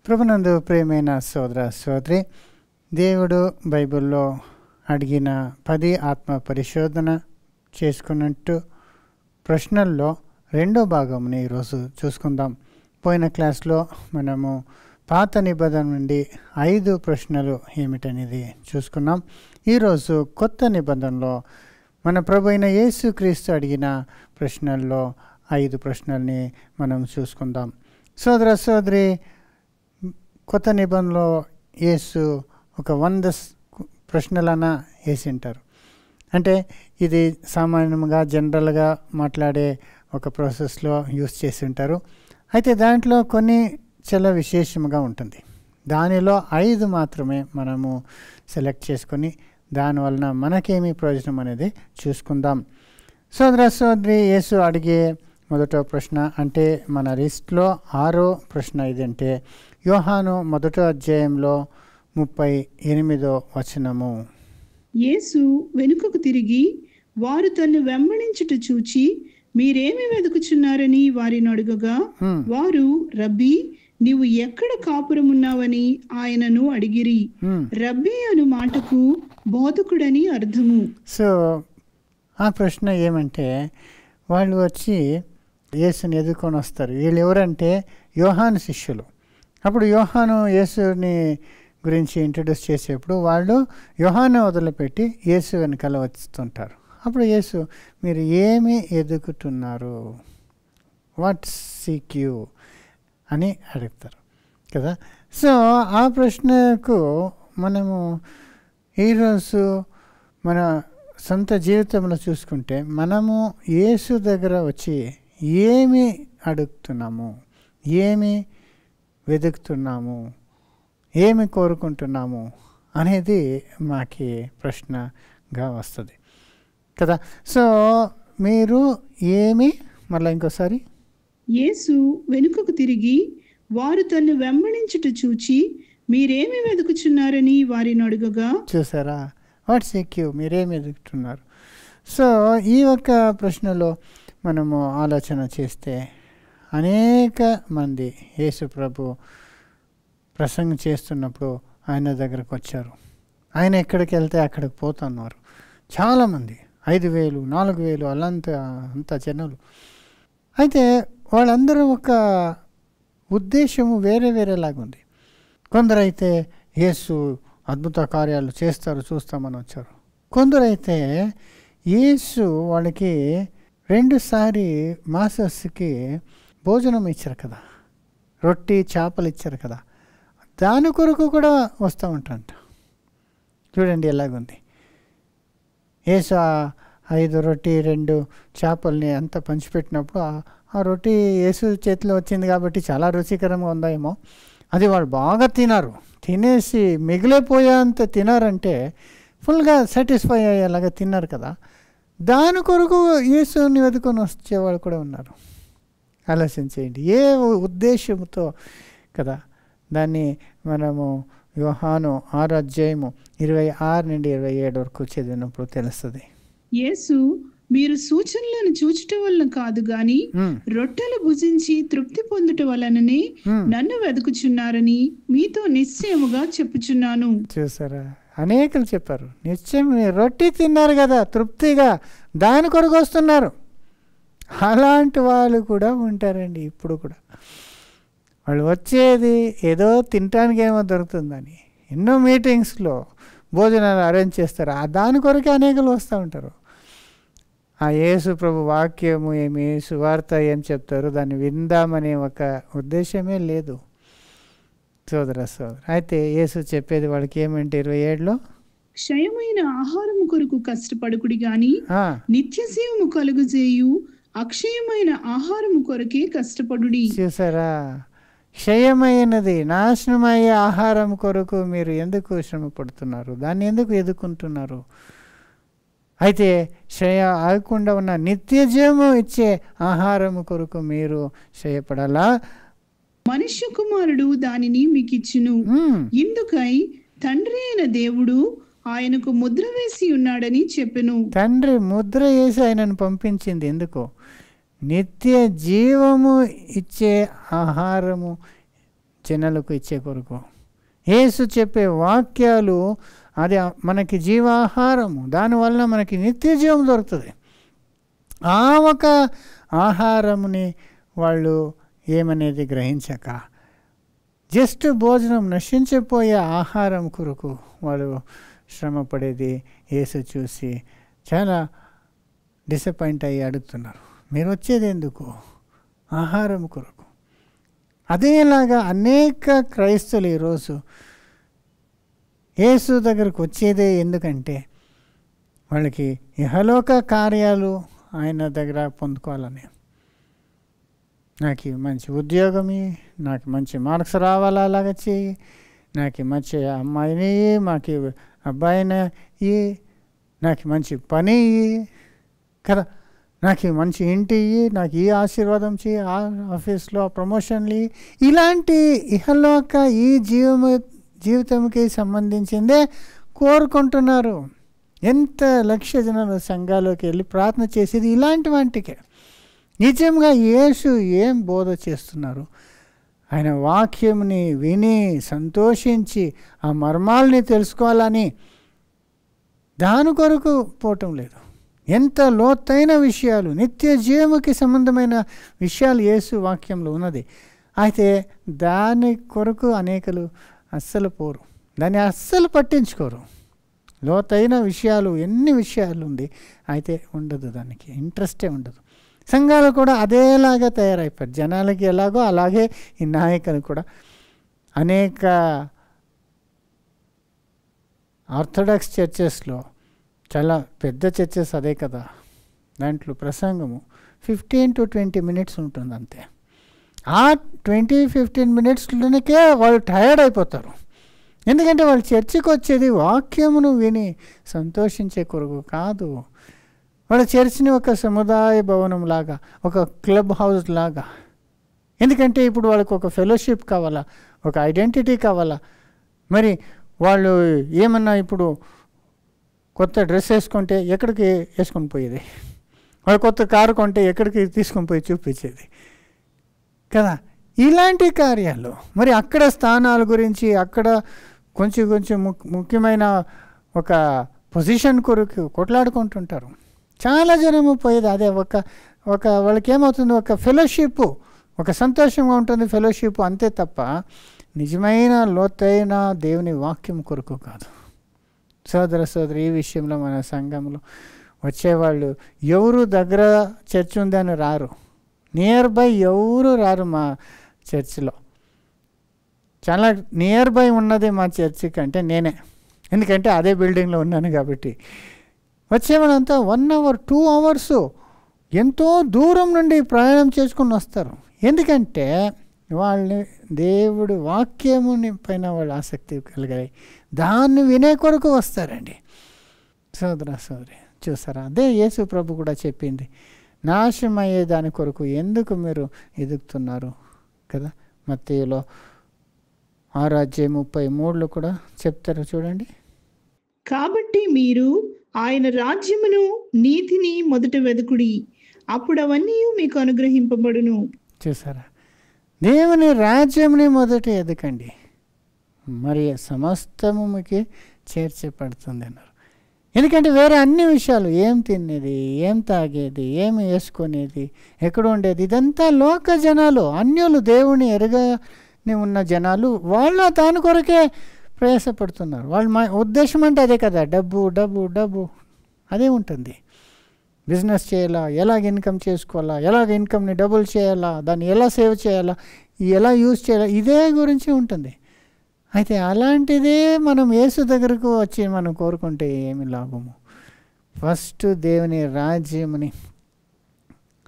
ప్రభునందు ప్రియమైన సోదర సోదరి, దేవుడు బైబిల్లో అడిగిన 10 ఆత్మ పరిశోధన చేసుకున్నట్టు ప్రశ్నల్లో రెండో భాగంని ఈరోజు చూసుకుందాం. పోయిన క్లాస్లో మనము పాత నిబంధన నుండి 5 ప్రశ్నలు ఏమిటనేది చూసుకున్నాం. ఈరోజు కొత్త నిబంధనలో మన ప్రభు అయిన యేసుక్రీస్తు అడిగిన ప్రశ్నల్లో 5 ప్రశ్నల్ని మనం చూసుకుందాం. సోదర సోదరి, కొత్త నిబంధనలో యేసు ఒక 100 ప్రశ్నలన్నా వేసింటారు. అంటే ఇది సామాన్యంగా జనరల్గా మాట్లాడే ఒక ప్రాసెస్లో యూస్ చేసి ఉంటారు. అయితే దాంట్లో కొన్ని చాలా విశేషంగా ఉంటుంది. దానిలో 5 మాత్రమే మనము సెలెక్ట్ చేసుకొని దానివలన మనకేమి ప్రయోజనం అనేది చూసుకుందాం. సోదర సోదరి, యేసు అడిగే మొదట ప్రశ్న, అంటే మన లిస్ట్లో 6వ ప్రశ్న ఇదంటే యోహాను 1వ అధ్యాయంలో 38వ వచనము. యేసు వెనుకకు తిరిగి వారు తన్ను వెంబడించుట చూచి మీరేమి వెతుకుచున్నారని వారిని అడుగగా వారు రబ్బీ నీవు ఎక్కడ కాపురమున్నావని ఆయనను అడిగిరి. రబ్బీ అను మాటకు బోధకుడని అర్థము. సో ఆ ప్రశ్న ఏమంటే, వాళ్ళు వచ్చి యేసుని ఎదుర్కొని వస్తారు. వీళ్ళు ఎవరంటే యోహాను శిష్యులు. అప్పుడు యోహాను యేసుని గురించి ఇంట్రడ్యూస్ చేసేప్పుడు వాళ్ళు యోహాను వదిలిపెట్టి యేసు వెనకాల వస్తుంటారు. అప్పుడు యేసు, మీరు ఏమి ఎదుగుతున్నారు, వాట్ సీక్ యూ అని అడుగుతారు కదా. సో ఆ ప్రశ్నకు మనము ఈరోజు మన సొంత జీవితంలో చూసుకుంటే మనము యేసు దగ్గర వచ్చి ఏమి అడుగుతున్నాము, ఏమి వెతుకుతున్నాము, ఏమి కోరుకుంటున్నాము అనేది మాకి ప్రశ్నగా వస్తుంది కదా. సో మీరు ఏమి, మళ్ళీ ఇంకోసారి, యేసు వెనుకకు తిరిగి వారు తన్ను వెంబడించుట చూచి మీరేమి వెతుకుచున్నారని వారిని అడుగగా, చూసారా, వాట్ సీక్ యూ, మీరేమి వెతుకుతున్నారు. సో ఈ ఒక్క ప్రశ్నలో మనము ఆలోచన చేస్తే అనేక మంది యేసు ప్రభు ప్రసంగం చేస్తున్నప్పుడు ఆయన దగ్గరకు వచ్చారు. ఆయన ఎక్కడికి వెళ్తే అక్కడికి పోతున్నారు. చాలామంది 5,000, 4,000 అంత జనాలు. అయితే వాళ్ళందరూ ఒక ఉద్దేశము వేరే వేరేలాగా ఉంది. కొందరైతే యేసు అద్భుత కార్యాలు చేస్తారు చూస్తామని వచ్చారు. కొందరైతే యేసు వాళ్ళకి 2 మాసస్కి భోజనం ఇచ్చారు కదా, రొట్టి చేపలు ఇచ్చారు కదా, దాని కొరకు కూడా వస్తూ ఉంటారంట. చూడండి ఎలాగుంది. యేసు 5 రొట్టి 2 చేపల్ని అంతా పంచిపెట్టినప్పుడు ఆ రొట్టి యేసు చేతిలో వచ్చింది కాబట్టి చాలా రుచికరంగా ఉందేమో, అది వాళ్ళు బాగా తిన్నారు. తినేసి మిగిలిపోయేంత తినారంటే ఫుల్గా సాటిస్ఫై అయ్యేలాగా తిన్నారు కదా. దాని కొరకు యేసుని వెతుకొని వచ్చేవాళ్ళు కూడా ఉన్నారు. ఆలోచించేయండి ఏ ఉద్దేశంతో కదా. దాన్ని మనము యోహాను 6వ అధ్యాయము 26 నుండి 27 వరకు చదివినప్పుడు తెలుస్తుంది. యేసు మీరు సూచనలను చూచుట వలన కాదు గాని రొట్టెలు భుజించి తృప్తి పొందుట వలననే నన్ను వెతుకుచున్నారని మీతో నిశ్చయముగా చెప్పుచున్నాను. చూసారా, అనేకలు చెప్పారు. నిశ్చయం, రొట్టి తిన్నారు కదా తృప్తిగా, దాని కొరకు వస్తున్నారు. అలాంటి వాళ్ళు కూడా ఉంటారండి ఇప్పుడు కూడా. వాళ్ళు వచ్చేది ఏదో తినటానికి ఏమో దొరుకుతుందని ఎన్నో మీటింగ్స్లో భోజనాలు అరేంజ్ చేస్తారు. దాని కొరకే అనేకలు వస్తూ ఉంటారు. ఆ యేసు ప్రభు వాక్యము ఏమి, సువార్త ఏం చెప్తారు దాన్ని విందామనే ఒక ఉద్దేశమే లేదు సోదర సోదరు. అయితే యేసు చెప్పేది వాళ్ళకి ఏమంటే 27లో, క్షయమైన ఆహారము కొరకు కష్టపడుకుడి గాని నిత్యజీవము కలుగుజేయు అక్షయమైన ఆహారము కొరకే కష్టపడుడి. చూసారా, క్షయమైనది నాశనమయ్యే ఆహారం కొరకు మీరు ఎందుకు శ్రమ పడుతున్నారు, దాన్ని ఎందుకు ఎదుర్కొంటున్నారు? అయితే క్షయ ఆగకుండా ఉన్న నిత్యజీవము ఇచ్చే ఆహారము కొరకు మీరు క్షయపడాలా. మనుష్య కుమారుడు దానిని మీకు ఇచ్చును. ఇందుకై తండ్రి అయిన దేవుడు ఆయనకు ముద్ర వేసి ఉన్నాడని చెప్పెను. తండ్రి ముద్ర వేసి ఆయనను పంపించింది ఎందుకు? నిత్య జీవము ఇచ్చే ఆహారము జనాలకు ఇచ్చే కొరకు. యేసు చెప్పే వాక్యాలు అది మనకి జీవాహారము, దానివల్ల మనకి నిత్య జీవం దొరుకుతుంది. ఆ ఒక ఆహారముని వాళ్ళు ఏమనేది గ్రహించక జస్ట్ భోజనం, నశించిపోయే ఆహారం కొరకు వాళ్ళు శ్రమ పడేది యేసు చూసి చాలా డిసప్పాయింట్ అయ్యి అడుగుతున్నారు, మీరు వచ్చేది ఎందుకు? ఆహారం కొరకు. అదేలాగా అనేక క్రైస్తవులు ఈరోజు యేసు దగ్గరకు వచ్చేదే ఎందుకంటే వాళ్ళకి ఇహలోక కార్యాలు ఆయన దగ్గర పొందుకోవాలని. నాకు మంచి ఉద్యోగమి, నాకు మంచి మార్క్స్ రావాలా, అలాగ చెయ్యి, నాకు మంచి అమ్మాయిని, మాకు అబ్బాయిని, నాకు మంచి పని కదా, నాకు మంచి ఇంటి, నాకు ఈ ఆశీర్వాదం చేయి, ఆఫీస్లో ప్రమోషన్లు, ఇలాంటి ఇహలోక ఈ జీవితంకి సంబంధించిందే కోరుకుంటున్నారు. ఎంత లక్ష జనాలు సంఘాల్లోకి వెళ్ళి ప్రార్థన చేసేది ఇలాంటి వాటికే. నిజంగా యేసు ఏం బోధ చేస్తున్నారు? ఆయన వాక్యంని విని సంతోషించి ఆ మర్మాలని తెలుసుకోవాలని దాని కొరకు పోవటం లేదు. ఎంత లోతైన విషయాలు, నిత్య జీవముకి సంబంధమైన విషయాలు యేసు వాక్యంలో ఉన్నది. అయితే దాని కొరకు అనేకలు అస్సలు పోరు, దాన్ని అస్సలు పట్టించుకోరు. లోతైన విషయాలు ఎన్ని విషయాలు ఉంది, అయితే ఉండదు, దానికి ఇంట్రెస్టే ఉండదు. సంఘాలు కూడా అదేలాగా తయారైపోయారు. జనాలకి ఎలాగో అలాగే ఈ నాయకులు కూడా. అనేక ఆర్థడాక్స్ చర్చెస్లో, చాలా పెద్ద చర్చెస్ అదే కదా, దాంట్లో ప్రసంగము 15 to 20 minutes ఉంటుంది అంతే. ఆ 20-15 minutesలోనికే వాళ్ళు టయర్డ్ అయిపోతారు. ఎందుకంటే వాళ్ళు చర్చికి వచ్చేది వాక్యమును విని సంతోషించే కొరకు కాదు. వాళ్ళ చర్చిని ఒక సముదాయ భవనం లాగా, ఒక క్లబ్ హౌస్ లాగా. ఎందుకంటే ఇప్పుడు వాళ్ళకి ఒక ఫెలోషిప్ కావాలా, ఒక ఐడెంటిటీ కావాలా. మరి వాళ్ళు ఏమన్నా ఇప్పుడు కొత్త డ్రెస్ వేసుకుంటే ఎక్కడికి వేసుకొని పోయేది, వాళ్ళు కొత్త కారు కొంటే ఎక్కడికి తీసుకొని పోయి చూపించేది కదా. ఇలాంటి కార్యాలు మరి అక్కడ స్థానాల గురించి, అక్కడ కొంచెం ముఖ్యమైన ఒక పొజిషన్ కొరకు కొట్లాడుకుంటుంటారు. చాలా జనము పోయేది అదే. ఒక వాళ్ళకి ఏమవుతుంది, ఒక ఫెలోషిప్, ఒక సంతోషంగా ఉంటుంది ఫెలోషిప్, అంతే తప్ప నిజమైన లోతైన దేవుని వాక్యం కొరకు కాదు. సోదర సోదరి, ఈ విషయంలో మన సంఘంలో వచ్చేవాళ్ళు ఎవరు దగ్గర చర్చ్ ఉందని రారు, నియర్ బై ఎవరు రారు మా చర్చిలో. చాలా నియర్ బై ఉన్నది మా చర్చి కంటే నేనే, ఎందుకంటే అదే బిల్డింగ్లో ఉన్నాను కాబట్టి. వచ్చేవాళ్ళంతా 1 hour 2 hours ఎంతో దూరం నుండి ప్రయాణం చేసుకుని వస్తారు. ఎందుకంటే వాళ్ళని దేవుడు వాక్యముని పైన వాళ్ళు ఆసక్తి కలిగాయి, దాన్ని వినే కొరకు వస్తారండి. సోదర సోదరి, చూసారా, అదే యేసు ప్రభు కూడా చెప్పింది, నాశనమయ్యే దాని కొరకు ఎందుకు మీరు ఎదుగుతున్నారు కదా. మత్తయిలో 6:33 కూడా చెప్తారు చూడండి. కాబట్టి మీరు ఆయన రాజ్యమును నీతిని మొదట వెదుకుడి, అప్పుడు అవన్నీ మీకు అనుగ్రహింపబడును. చూసారా, దేవుని రాజ్యంని మొదట ఎదకండి, మరి సమస్తము మీకు చేర్చబడుతుంది అన్నారు. ఎందుకంటే వేరే అన్ని విషయాలు, ఏం తినేది, ఏం తాగేది, ఏమి వేసుకునేది, ఎక్కడ ఉండేది, ఇదంతా లోక జనాలు, అన్యులు, దేవుని ఎరగని ఉన్న జనాలు, వాళ్ళు దాని కొరకే ప్రయాసపడుతున్నారు. వాళ్ళు మా ఉద్దేశం అంటే అదే కదా, డబ్బు డబ్బు డబ్బు అదే ఉంటుంది. బిజినెస్ చేయాలా, ఎలాగ ఇన్కమ్ చేసుకోవాలా, ఎలాగ ఇన్కమ్ని డబుల్ చేయాలా, దాన్ని ఎలా సేవ్ చేయాలా, ఎలా యూజ్ చేయాలా, ఇదే గురించి ఉంటుంది. అయితే అలాంటిదే మనం యేసు దగ్గరకు వచ్చి మనం కోరుకుంటే ఏమి లాభము? ఫస్ట్ దేవుని రాజ్యముని,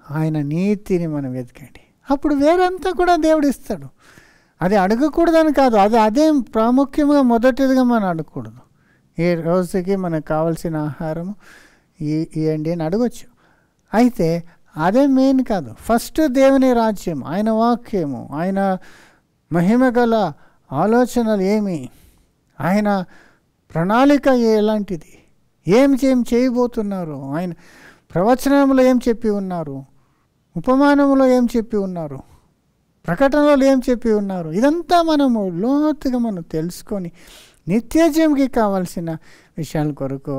ఆయన నీతిని మనం వెతకండి, అప్పుడు వేరంతా కూడా దేవుడు ఇస్తాడు. అది అడగకూడదని కాదు, అదే ప్రాముఖ్యంగా మొదటిదిగా మనం అడగకూడదు. ఈ రోజుకి మనకు కావాల్సిన ఆహారము ఇవ్వండి అని అడగచ్చు. అయితే అదే మెయిన్ కాదు. ఫస్ట్ దేవుని రాజ్యం, ఆయన వాక్యము, ఆయన మహిమ గల ఆలోచనలు ఏమి, ఆయన ప్రణాళిక ఎలాంటిది, ఏం చేయబోతున్నారు, ఆయన ప్రవచనంలో ఏం చెప్పి ఉన్నారు, ఉపమానంలో ఏం చెప్పి ఉన్నారు, ప్రకటనలో ఏం చెప్పి ఉన్నారు, ఇదంతా మనము లోతుగా మనం తెలుసుకొని నిత్యజీవంకి కావాల్సిన విషయాల కొరకు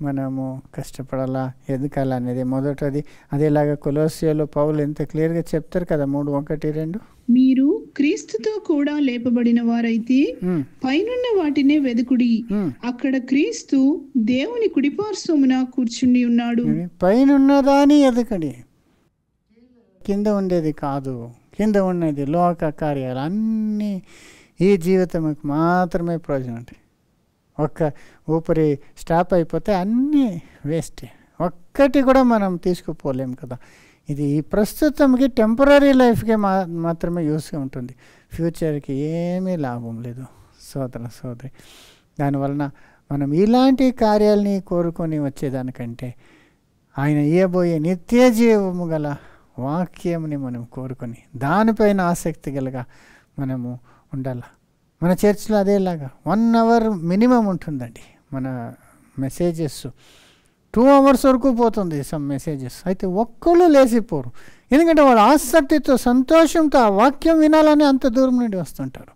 మనము కష్టపడాలా, ఎదగాల అనేది మొదటది. అదేలాగా కొలొస్సీలో పౌలు ఎంత క్లియర్గా చెప్తారు కదా, 3:1-2. మీరు క్రీస్తుతో కూడా లేపబడిన వారైతే పైనున్న వాటినే వెదుకుడి, అక్కడ క్రీస్తు దేవుని కుడిపార్శ్వమున కూర్చుండి ఉన్నాడు. పైనున్నదాని ఎదకడి, కింద ఉండేది కాదు. కింద ఉన్నది లోక కార్యాలు అన్నీ ఈ జీవితంకి మాత్రమే ప్రయోజనం ఉంటాయి. ఒక్క ఊపిరి స్టాప్ అయిపోతే అన్నీ వేస్ట్, ఒక్కటి కూడా మనం తీసుకుపోలేము కదా. ఇది ఈ ప్రస్తుతంకి టెంపరీ లైఫ్కే మాత్రమే యూస్గా ఉంటుంది, ఫ్యూచర్కి ఏమీ లాభం లేదు సోదరి. దానివలన మనం ఇలాంటి కార్యాలని కోరుకొని వచ్చేదానికంటే ఆయన ఇవ్వబోయే నిత్య జీవము గల వాక్యంని మనం కోరుకొని దానిపైన ఆసక్తి గలగా మనము ఉండాలి. మన చర్చ్లో అదేలాగా 1 hour మినిమం ఉంటుందండి మన మెసేజెస్. 2 hours వరకు పోతుంది సమ్ మెసేజెస్. అయితే ఒక్కళ్ళు లేచిపోరు, ఎందుకంటే వాళ్ళు ఆసక్తితో సంతోషంతో ఆ వాక్యం వినాలని అంత దూరం నుండి వస్తుంటారు.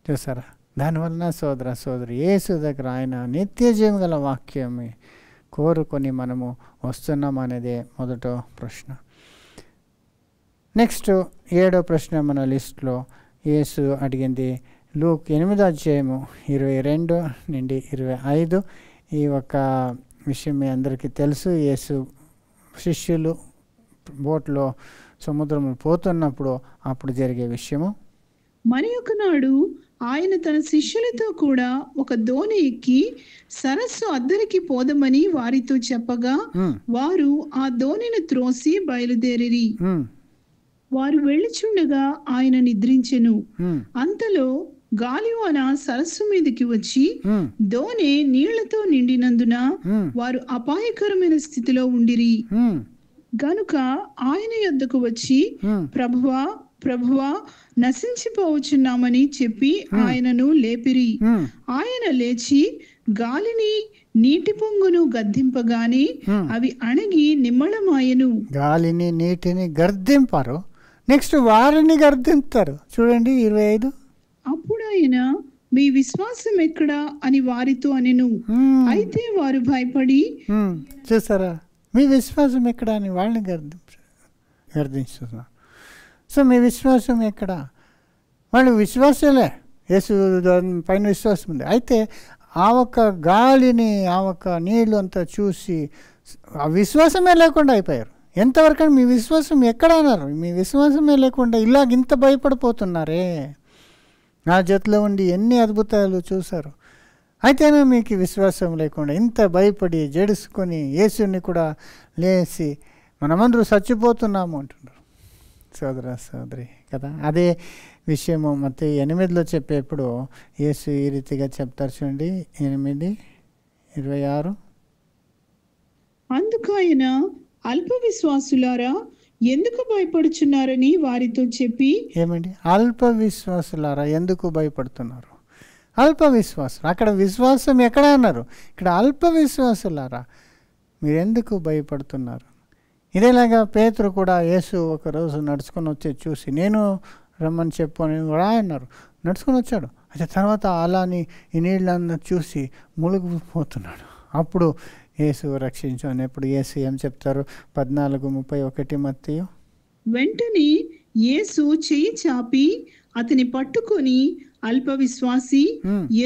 చూసారా? దానివలన సోదరి యేసు దగ్గర ఆయన నిత్య జీవం గల వాక్యం కోరుకొని మనము వస్తున్నాం అనేదే మొదట ప్రశ్న. నెక్స్ట్ 7వ ప్రశ్న మన లిస్ట్లో యేసు అడిగింది లూక్ 8:22-25. ఈ ఒక విషయం మీ అందరికీ తెలుసు. యేసు శిష్యులు బోట్లో సముద్రంలో పోతున్నప్పుడు అప్పుడు జరిగే విషయము. మరి ఒకనాడు ఆయన తన శిష్యులతో కూడా ఒక దోణి ఎక్కి సరస్సు అద్దరికి పోదమని వారితో చెప్పగా వారు ఆ దోణిని త్రోసి బయలుదేరిరి. వారు వెళ్ళుచుండగా ఆయన నిద్రించెను. అంతలో గాలివాన సరస్సు మీదకి వచ్చి దోణి నీళ్లతో నిండినందున వారు అపాయకరమైన స్థితిలో ఉండిరి. గనుక ఆయన యొద్దకు వచ్చి ప్రభువా ప్రభువా నశించిపోవచ్చున్నామని చెప్పి ఆయనను లేపిరి. ఆయన లేచి గాలిని నీటి పొంగును గద్దింపగానే అవి అణగి నిమ్మళమాయెను. గాలిని నీటిని గర్దింపారు, నెక్స్ట్ వారిని గర్దింపుతారు. చూడండి 25. అప్పుడు ఆయన మీ విశ్వాసం ఎక్కడా అని వారితో అనెను. అయితే వారు భయపడి, చూసారా, మీ విశ్వాసం ఎక్కడా అని వాళ్ళని గర్దించుతున్నారు. సో మీ విశ్వాసం ఎక్కడ? వాళ్ళు విశ్వాసలే, యేసు పైన విశ్వాసం ఉంది. అయితే ఆ ఒక్క గాలిని ఆ ఒక్క నీళ్ళు అంతా చూసి ఆ విశ్వాసమే లేకుండా అయిపోయారు. ఎంతవరకు మీ విశ్వాసం ఎక్కడ అన్నారు? మీ విశ్వాసమే లేకుండా ఇంత భయపడిపోతున్నారే. నా జతలో ఉండి ఎన్ని అద్భుతాలు చూశారు, అయితేనే మీకు విశ్వాసం లేకుండా ఇంత భయపడి జడుసుకొని యేసుని కూడా లేచి మనమందరూ చచ్చిపోతున్నాము అంటున్నారు. సోదరి కదా. అదే విషయము మత్తయి 8లో చెప్పేప్పుడు యేసు ఈ రీతిగా చెప్తారు. చూడండి 8:26. అందుకు ఆయన అల్ప విశ్వాసులారా ఎందుకు భయపడుచున్నారని వారితో చెప్పి, ఏమండి అల్ప విశ్వాసులారా ఎందుకు భయపడుతున్నారు? అల్ప విశ్వాసులు, అక్కడ విశ్వాసం ఎక్కడ అన్నారు, ఇక్కడ అల్ప విశ్వాసులారా మీరెందుకు భయపడుతున్నారు? ఇదేలాగా పేతురు కూడా యేసు ఒకరోజు నడుచుకొని వచ్చి చూసి నేను రమ్మని చెప్పు అని కూడా అన్నారు. నడుచుకొని వచ్చాడు. అయితే తర్వాత అలాని ఈ నీళ్ళన్న చూసి మునిగిపోతున్నాడు. అప్పుడు యేసు రక్షించు అనేప్పుడు యేసు ఏం చెప్తారు? 14:31 మత్తయి. వెంటనే యేసు చెయ్యి చాపి అతని పట్టుకొని అల్ప విశ్వాసి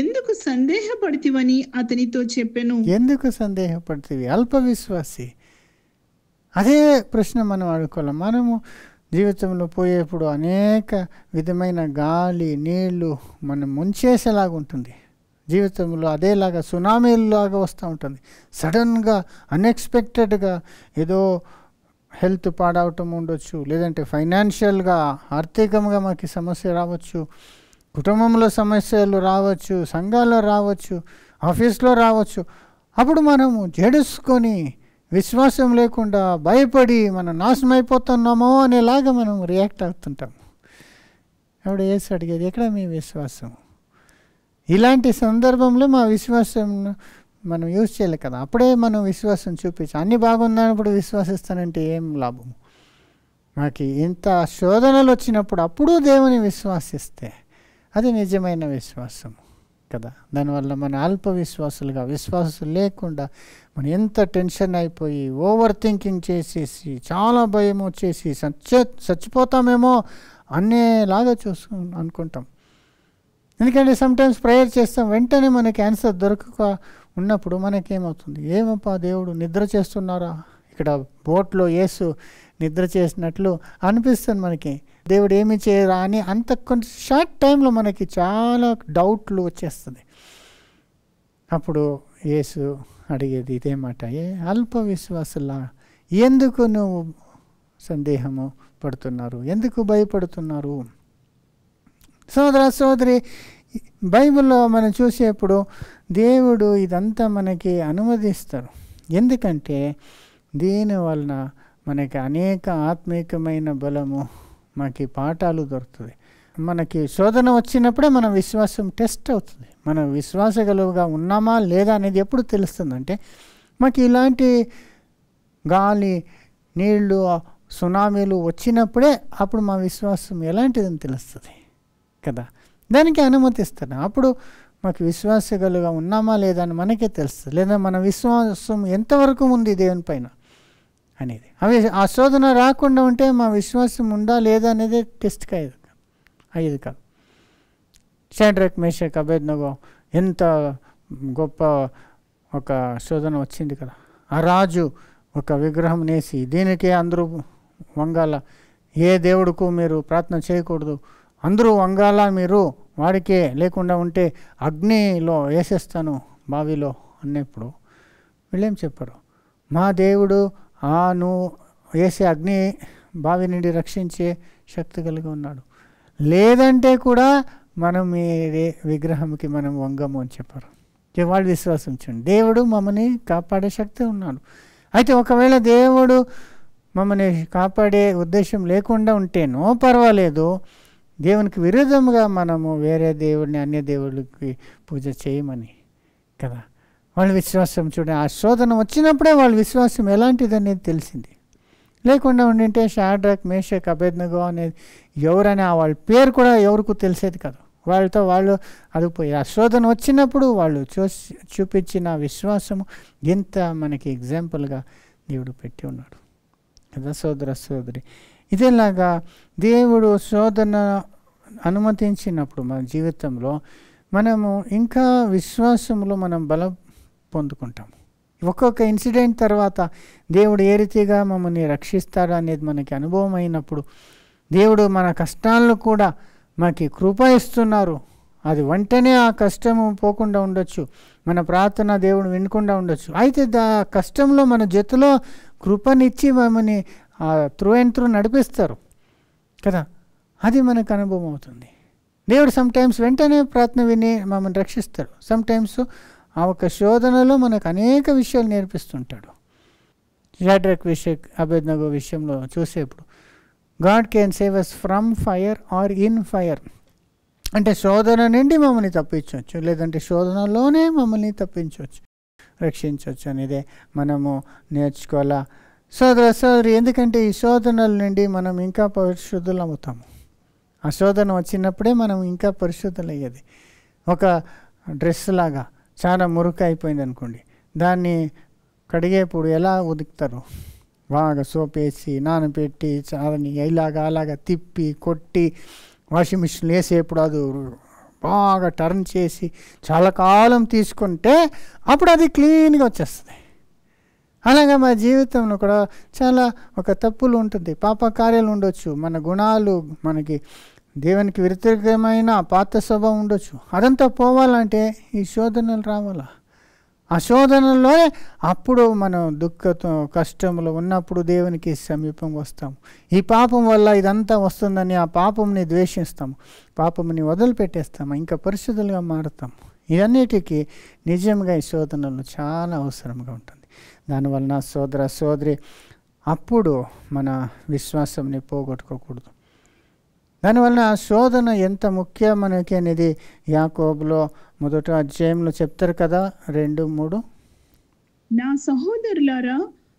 ఎందుకు సందేహపడితివని అతనితో చెప్పెను. ఎందుకు సందేహపడితివి అల్ప విశ్వాసి? అదే ప్రశ్న మనం అడుకోవాలి. మనము జీవితంలో పోయేప్పుడు అనేక విధమైన గాలి నీళ్ళు మనం ముంచేసేలాగా ఉంటుంది. జీవితంలో అదేలాగా సునామీలాగా వస్తూ ఉంటుంది. సడన్గా అన్ఎక్స్పెక్టెడ్గా ఏదో హెల్త్ పాడవటం ఉండొచ్చు, లేదంటే ఫైనాన్షియల్గా ఆర్థికంగా మాకు సమస్య రావచ్చు, కుటుంబంలో సమస్యలు రావచ్చు, సంఘాల్లో రావచ్చు, ఆఫీస్లో రావచ్చు. అప్పుడు మనము జడుసుకొని విశ్వాసం లేకుండా భయపడి మనం నాశనం అయిపోతున్నామో అనేలాగా మనం రియాక్ట్ అవుతుంటాము. అప్పుడు యేసు అడిగేది ఎక్కడ మీ విశ్వాసం? ఇలాంటి సందర్భంలో మా విశ్వాసం మనం యూజ్ చేయలే కదా. అప్పుడే మనం విశ్వాసం చూపించాం. అన్నీ బాగున్నప్పుడు విశ్వసిస్తానంటే ఏం లాభం? మాకు ఇంత శోధనలు వచ్చినప్పుడు అప్పుడు దేవుని విశ్వాసిస్తే అది నిజమైన విశ్వాసం కదా. దానివల్ల మన అల్ప విశ్వాసులుగా, విశ్వాసం లేకుండా మనం ఎంత టెన్షన్ అయిపోయి ఓవర్ థింకింగ్ చేసేసి చాలా భయం వచ్చేసి చచ్చిపోతామేమో అనేలాగా అనుకుంటాం. ఎందుకంటే సమ్టైమ్స్ ప్రేయర్ చేస్తాం, వెంటనే మనకి ఆన్సర్ దొరకక ఉన్నప్పుడు మనకేమవుతుంది, ఏమప్పా దేవుడు నిద్ర చేస్తున్నారా, ఇక్కడ బోట్లో యేసు నిద్ర చేసినట్లు అనిపిస్తుంది మనకి, దేవుడు ఏమి చేయరా అని అంత కొంచెం షార్ట్ టైంలో మనకి చాలా డౌట్లు వచ్చేస్తుంది. అప్పుడు యేసు అడిగేది ఇదే మాట, అల్ప విశ్వాసులా ఎందుకు నువ్వు సందేహము పడుతున్నారు, ఎందుకు భయపడుతున్నారు? సోదర సోదరి, బైబిల్లో మనం చూసేప్పుడు దేవుడు ఇదంతా మనకి అనుమతిస్తారు. ఎందుకంటే దీనివలన మనకి అనేక ఆత్మీకమైన బలము, మనకి పాఠాలు దొరుకుతుంది. మనకి శోధన వచ్చినప్పుడే మన విశ్వాసం టెస్ట్ అవుతుంది. మనం విశ్వాసగలుగుగా ఉన్నామా లేదా అనేది ఎప్పుడు తెలుస్తుందంటే మాకు ఇలాంటి గాలి, నీళ్ళు, సునామీలు వచ్చినప్పుడే అప్పుడు మా విశ్వాసం ఎలాంటిదని తెలుస్తుంది కదా. దానికి అనుమతిస్తాను. అప్పుడు మాకు విశ్వాసగలుగా ఉన్నామా లేదా అని మనకే తెలుస్తుంది. లేదా మన విశ్వాసం ఎంతవరకు ఉంది దేవుని పైన అనేది. ఆ శోధన రాకుండా ఉంటే మా విశ్వాసం ఉందా లేదా అనేది టెస్ట్కి అయ్యేది కాదు. షడ్రక్, మేషక్, అబేద్నగో ఎంత గొప్ప ఒక శోధన వచ్చింది కదా. ఆ రాజు ఒక విగ్రహం నేసి దీనికే అందరూ వంగాల, ఏ దేవుడుకు మీరు ప్రార్థన చేయకూడదు, అందరూ వంగాల, మీరు వాడికే, లేకుండా ఉంటే అగ్నిలో వేసేస్తాను బావిలో అన్నప్పుడు వీళ్ళేం చెప్పారు, మా దేవుడు నువ్వు వేసే అగ్ని బావి నుండి రక్షించే శక్తి కలిగి ఉన్నాడు, లేదంటే కూడా మనం ఈ విగ్రహంకి మనం వంగము అని చెప్పారు. వాళ్ళు విశ్వాసం ఉంచండి, దేవుడు మమ్మల్ని కాపాడే శక్తి ఉన్నాడు. అయితే ఒకవేళ దేవుడు మమ్మల్ని కాపాడే ఉద్దేశం లేకుండా ఉంటేనో పర్వాలేదు, దేవునికి విరుద్ధంగా మనము వేరే దేవుడిని, అన్య దేవుడికి పూజ చేయమని కదా. వాళ్ళ విశ్వాసం చూడండి, ఆ శోధన వచ్చినప్పుడే వాళ్ళ విశ్వాసం ఎలాంటిది అనేది తెలిసింది. లేకుండా ఉండింటే షడ్రక్, మేషక్, అబేద్నగో అనేది ఎవరని వాళ్ళ పేరు కూడా ఎవరికి తెలిసేది కాదు. వాళ్ళతో వాళ్ళు అదిపోయి ఆ శోధన వచ్చినప్పుడు వాళ్ళు చూపించిన విశ్వాసము ఎంత మనకి ఎగ్జాంపుల్గా దేవుడు పెట్టి ఉన్నాడు కదా. సోదర సోదరి, ఇదేలాగా దేవుడు శోధన అనుమతించినప్పుడు మన జీవితంలో మనము ఇంకా విశ్వాసంలో మనం బలం పొందుకుంటాము. ఒక్కొక్క ఇన్సిడెంట్ తర్వాత దేవుడు ఏ రీతిగా మమ్మల్ని రక్షిస్తాడు అనేది మనకి అనుభవం అయినప్పుడు, దేవుడు మన కష్టాలను కూడా మనకి కృప ఇస్తున్నారు, అది వెంటనే ఆ కష్టము పోకుండా ఉండొచ్చు, మన ప్రార్థన దేవుడు వినకుండా ఉండొచ్చు. అయితే కష్టంలో మన జతలో కృపనిచ్చి మమ్మల్ని త్రూ అండ్ త్రూ నడిపిస్తారు కదా. అది మనకు అనుభవం అవుతుంది. దేవుడు సమ్టైమ్స్ వెంటనే ప్రార్థన విని మమ్మల్ని రక్షిస్తాడు. సమ్టైమ్స్ ఆ ఒక శోధనలో మనకు అనేక విషయాలు నేర్పిస్తుంటాడు. షడ్రక్, మేషక్, అబేద్నగో విషయంలో చూసేప్పుడు God can save us from fire or in fire, అంటే శోధన నుండి మమ్మల్ని తప్పించవచ్చు, లేదంటే శోధనలోనే మమ్మల్ని తప్పించవచ్చు, రక్షించవచ్చు అనేదే మనము నేర్చుకోవాలా. సోదర సోదరి, ఎందుకంటే ఈ శోధనల నుండి మనం ఇంకా పరిశుద్ధులు అవుతాము. ఆ శోధన వచ్చినప్పుడే మనం ఇంకా పరిశుద్ధులు అయ్యేది. ఒక డ్రెస్ లాగా చాలా మురుకు అయిపోయింది అనుకోండి, దాన్ని కడిగేప్పుడు ఎలా ఉదుకుతారు, బాగా సోప్ వేసి నానబెట్టి చాలని ఇలాగా అలాగా తిప్పి కొట్టి వాషింగ్ మిషన్ వేసేప్పుడు అది బాగా టర్న్ చేసి చాలా కాలం తీసుకుంటే అప్పుడు అది క్లీన్గా వచ్చేస్తుంది. అలాగే మా జీవితంలో కూడా చాలా ఒక తప్పులు ఉంటుంది, పాప కార్యాలు ఉండొచ్చు, మన గుణాలు, మనకి దేవునికి వ్యతిరేకమైన పాత స్వభావం ఉండొచ్చు. అదంతా పోవాలంటే ఈ శోధనలు రావాలా. ఆ శోధనలోనే అప్పుడు మనం దుఃఖతో కష్టంలో ఉన్నప్పుడు దేవునికి సమీపంగా వస్తాము. ఈ పాపం వల్ల ఇదంతా వస్తుందని ఆ పాపంని ద్వేషిస్తాము, పాపంని వదిలిపెట్టేస్తాము, ఇంకా పరిశుద్ధులుగా మారుతాము. ఇవన్నిటికీ నిజంగా ఈ శోధనలు చాలా అవసరంగా ఉంటుంది. దానివలన సోదర సోదరి, అప్పుడు మన విశ్వాసంని పోగొట్టుకోకూడదు. దానివల్ల శోధన ఎంత ముఖ్యం మనకి అనేది యాకోబులో 1వ అధ్యాయంలో చెప్తారు కదా, 2:3. నా సహోదరులారా,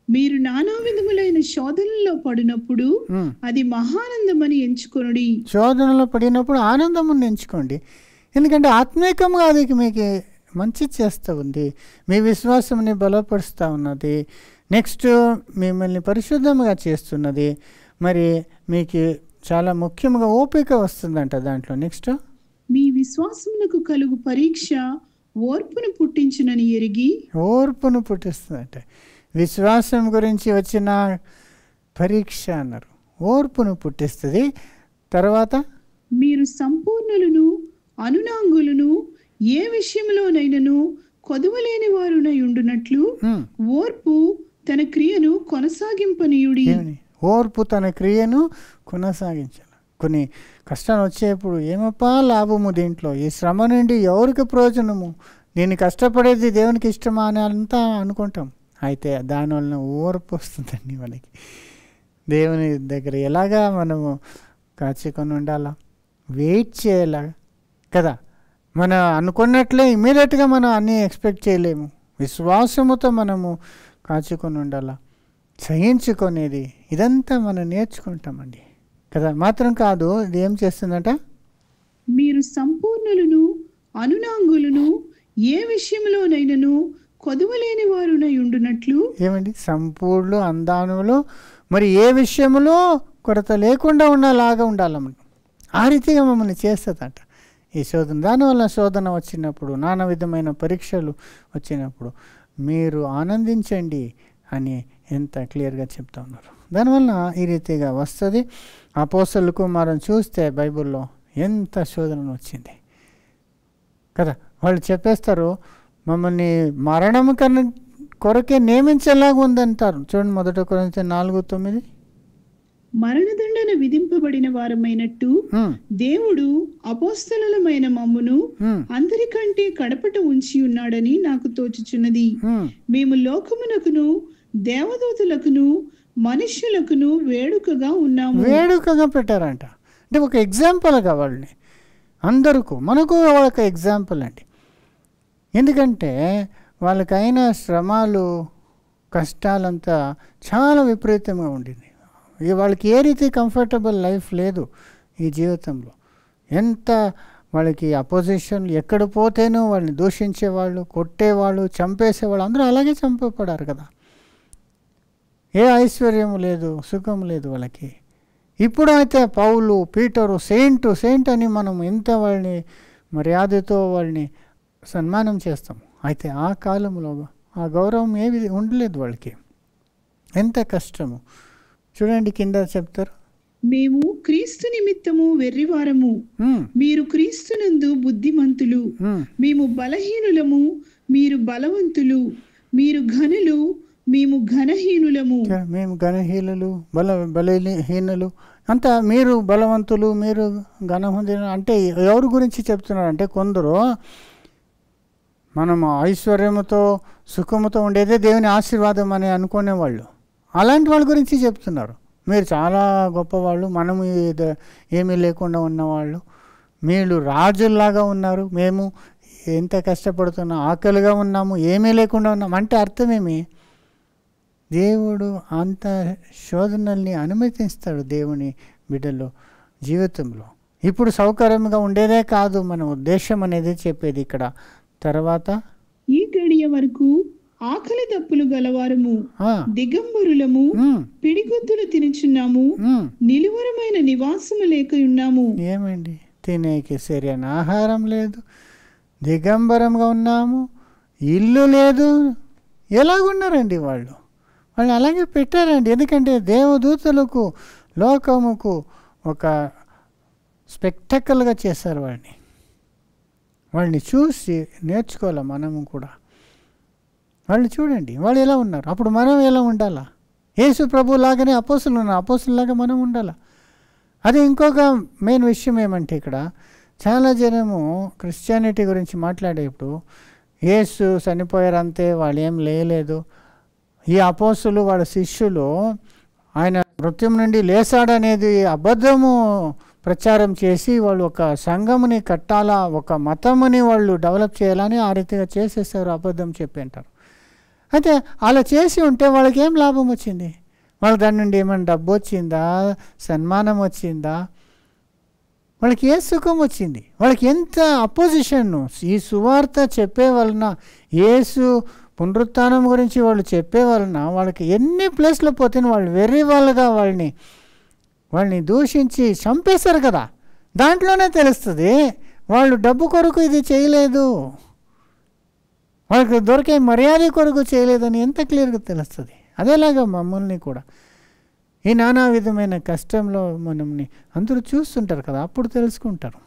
మీరు నానా విధములైన శోధనలో పడినప్పుడు అది మహానందమని ఎంచుకొనుడి. శోధనలో పడినప్పుడు ఆనందమును ఎంచుకోండి, ఎందుకంటే ఆత్మీయంగా అది మీకు మంచి చేస్తూ ఉంది, మీ విశ్వాసంని బలపరుస్తూ ఉన్నది, నెక్స్ట్ మిమ్మల్ని పరిశుద్ధంగా చేస్తున్నది, మరి మీకు చాలా ముఖ్యంగా ఓపిక వస్తుందంట దాంట్లో. నెక్స్ట్ మీ విశ్వాసమునకు కలుగు పరీక్ష ఓర్పును పుట్టించునని ఎరిగి. ఓర్పును పుట్టిస్తుందంట. విశ్వాసం గురించి వచ్చిన పరీక్ష అన్నారు, ఓర్పును పుట్టిస్తుంది. తర్వాత మీరు సంపూర్ణులను అనునాంగులను ఏ విషయంలోనైనను కొదవలేని వారునై ఉండునట్లు ఓర్పు తన క్రియను కొనసాగింపనీయుడి. ఓర్పు తన క్రియను కొనసాగించాలి. కొన్ని కష్టాలు వచ్చేప్పుడు ఏమప్పా లాభము దీంట్లో, ఈ శ్రమ నుండి ఎవరికి ప్రయోజనము, నేను కష్టపడేది దేవునికి ఇష్టమా అని అంతా అనుకుంటాం. అయితే దానివల్ల ఓర్పు వస్తుందండి మనకి. దేవుని దగ్గర ఎలాగా మనము కాచుకొని ఉండాలా, వెయిట్ చేయాలా కదా. మనం అనుకున్నట్లే ఇమీడియట్గా మనం అన్నీ ఎక్స్పెక్ట్ చేయలేము. విశ్వాసముతో మనము కాచుకొని ఉండాలా, సహించుకునేది ఇదంతా మనం నేర్చుకుంటామండి కదా. మాత్రం కాదు, ఇది ఏం చేస్తుందట, మీరు సంపూర్ణులను అనునాంగులను ఏ విషయంలోనైనను కొదవలేని వారునై ఉండునట్లు. ఏమండి, సంపూర్ణులు అందానులు, మరి ఏ విషయంలో కొరత లేకుండా ఉన్నలాగా ఉండాలన్నమాట. ఆ రీతిగా మమ్మల్ని చేస్తుందట ఈ శోధన. దానివల్ల శోధన వచ్చినప్పుడు, నానా విధమైన పరీక్షలు వచ్చినప్పుడు మీరు ఆనందించండి అని ఎంత క్లియర్గా చెప్తా ఉన్నారు. దానివల్ల ఈ రీతిగా వస్తుంది. అపోస్తలుకు మనం చూస్తే బైబిల్లో ఎంత శోధన వచ్చింది కదా. వాళ్ళు చెప్పేస్తారు, మమ్మల్ని మరణం కన్నా కొరకే నియమించేలాగా ఉందంటారు. చూడండి, 1 కొరింథీయులు 4:9. మరణదండన విధింపబడిన వారమైనట్టు దేవుడు అపోస్తలులమైన మమ్మును అందరికంటే కడపట ఉంచి ఉన్నాడని నాకు తోచుచున్నది. మేము లోకమునకును దేవదూతలకును మనుష్యులకును వేడుకగా ఉన్నాము. వేడుకగా పెట్టారంట. అంటే ఒక ఎగ్జాంపుల్గా వాళ్ళని అందరికీ, మనకు ఒక ఎగ్జాంపుల్ అండి. ఎందుకంటే వాళ్ళకైన శ్రమలు కష్టాలంతా చాలా విపరీతంగా ఉండింది. వాళ్ళకి ఏ రీతి కంఫర్టబుల్ లైఫ్ లేదు ఈ జీవితంలో. ఎంత వాళ్ళకి అపోజిషన్, ఎక్కడ పోతేనో వాళ్ళని దూషించేవాళ్ళు, కొట్టేవాళ్ళు, చంపేసేవాళ్ళు, అందరూ అలాగే చంపబడారు కదా. ఏ ఐశ్వర్యం లేదు, సుఖం లేదు వాళ్ళకి. ఇప్పుడు అయితే పౌలు, పీటరు సెయింట్ అని మనం ఎంత వాళ్ళని మర్యాదతో వాళ్ళని సన్మానం చేస్తాం. అయితే ఆ కాలంలో ఆ గౌరవం ఏవి ఉండలేదు వాళ్ళకి. ఎంత కష్టము చూడండి, కింద చెప్తారు, మేము క్రీస్తు నిమిత్తము వెర్రివారము, మీరు క్రీస్తునందు బుద్ధిమంతులు, మేము బలహీనులము, మీరు బలవంతులు, మీరు ఘనులు, మేము ఘనహీనులము. మేము ఘనహీనులు, బలహీనులు అంతా, మీరు బలవంతులు, మీరు ఘనహీనులు అంటే ఎవరి గురించి చెప్తున్నారు అంటే, కొందరు మనం ఐశ్వర్యముతో సుఖముతో ఉండేదే దేవుని ఆశీర్వాదం అని అనుకునేవాళ్ళు, అలాంటి వాళ్ళ గురించి చెప్తున్నారు. మీరు చాలా గొప్పవాళ్ళు, మనము ఏమీ లేకుండా ఉన్నవాళ్ళు, మీరు రాజుల్లాగా ఉన్నారు, మేము ఎంత కష్టపడుతున్నాం, ఆకలిగా ఉన్నాము, ఏమీ లేకుండా ఉన్నాము అంటే అర్థమేమి? దేవుడు అంత శోధనల్ని అనుమతిస్తాడు దేవుని బిడ్డలు జీవితంలో. ఇప్పుడు సౌకర్యంగా ఉండేదే కాదు మన ఉద్దేశం అనేది చెప్పేది ఇక్కడ. తర్వాత ఈ గడియ వరకు ఆకలి దప్పులు గలవారము, దిగంబరులము, పిడిగుద్దులు తినుచున్నాము, నిలువరమైన నివాసము లేక ఉన్నాము. ఏమండి, తినేకి సరైన ఆహారం లేదు, దిగంబరంగా ఉన్నాము, ఇల్లు లేదు. ఎలాగున్నారండి వాళ్ళు? వాళ్ళు అలాగే పెట్టారండి. ఎందుకంటే దేవదూతలకు, లోకముకు ఒక స్పెక్టకల్గా చేశారు వాళ్ళని చూసి నేర్చుకోవాలి మనము కూడా. వాళ్ళు చూడండి, వాళ్ళు ఎలా ఉన్నారు, అప్పుడు మనం ఎలా ఉండాలా? యేసు ప్రభు లాగానే అపోస్తులు ఉన్నారు, అపోస్తులాగా మనం ఉండాలా. అదే ఇంకొక మెయిన్ విషయం ఏమంటే, ఇక్కడ చాలా జనము క్రిస్టియానిటీ గురించి మాట్లాడేప్పుడు యేసు చనిపోయారు అంతే, వాళ్ళు ఏం లేలేదు. ఈ అపోస్తులు వాళ్ళ శిష్యులు ఆయన మృత్యుం నుండి లేచాడనేది అబద్ధము ప్రచారం చేసి వాళ్ళు ఒక సంఘముని కట్టాలా, ఒక మతముని వాళ్ళు డెవలప్ చేయాలని ఆ రీతిగా చేసేసారు, అబద్ధం చెప్పి అంటారు. అయితే అలా చేసి ఉంటే వాళ్ళకి ఏం లాభం వచ్చింది? వాళ్ళకి దాని నుండి ఏమైనా డబ్బు వచ్చిందా, సన్మానం వచ్చిందా? వాళ్ళకి ఏ సుఖం వచ్చింది? వాళ్ళకి ఎంత అపోజిషన్ను ఈ సువార్త చెప్పే వలన, యేసు పునరుత్థానం గురించి వాళ్ళు చెప్పే వలన వాళ్ళకి ఎన్ని ప్లేస్లో పోతే వాళ్ళు వెర్రి వాళ్ళగా వాళ్ళని దూషించి చంపేశారు కదా. దాంట్లోనే తెలుస్తుంది వాళ్ళు డబ్బు కొరకు ఇది చేయలేదు, వాళ్ళకి దొరికే మర్యాద కొరకు చేయలేదని ఎంత క్లియర్గా తెలుస్తుంది. అదేలాగా మమ్మల్ని కూడా ఈ నానా విధమైన కష్టంలో మనల్ని అందరూ చూస్తుంటారు కదా, అప్పుడు తెలుసుకుంటారు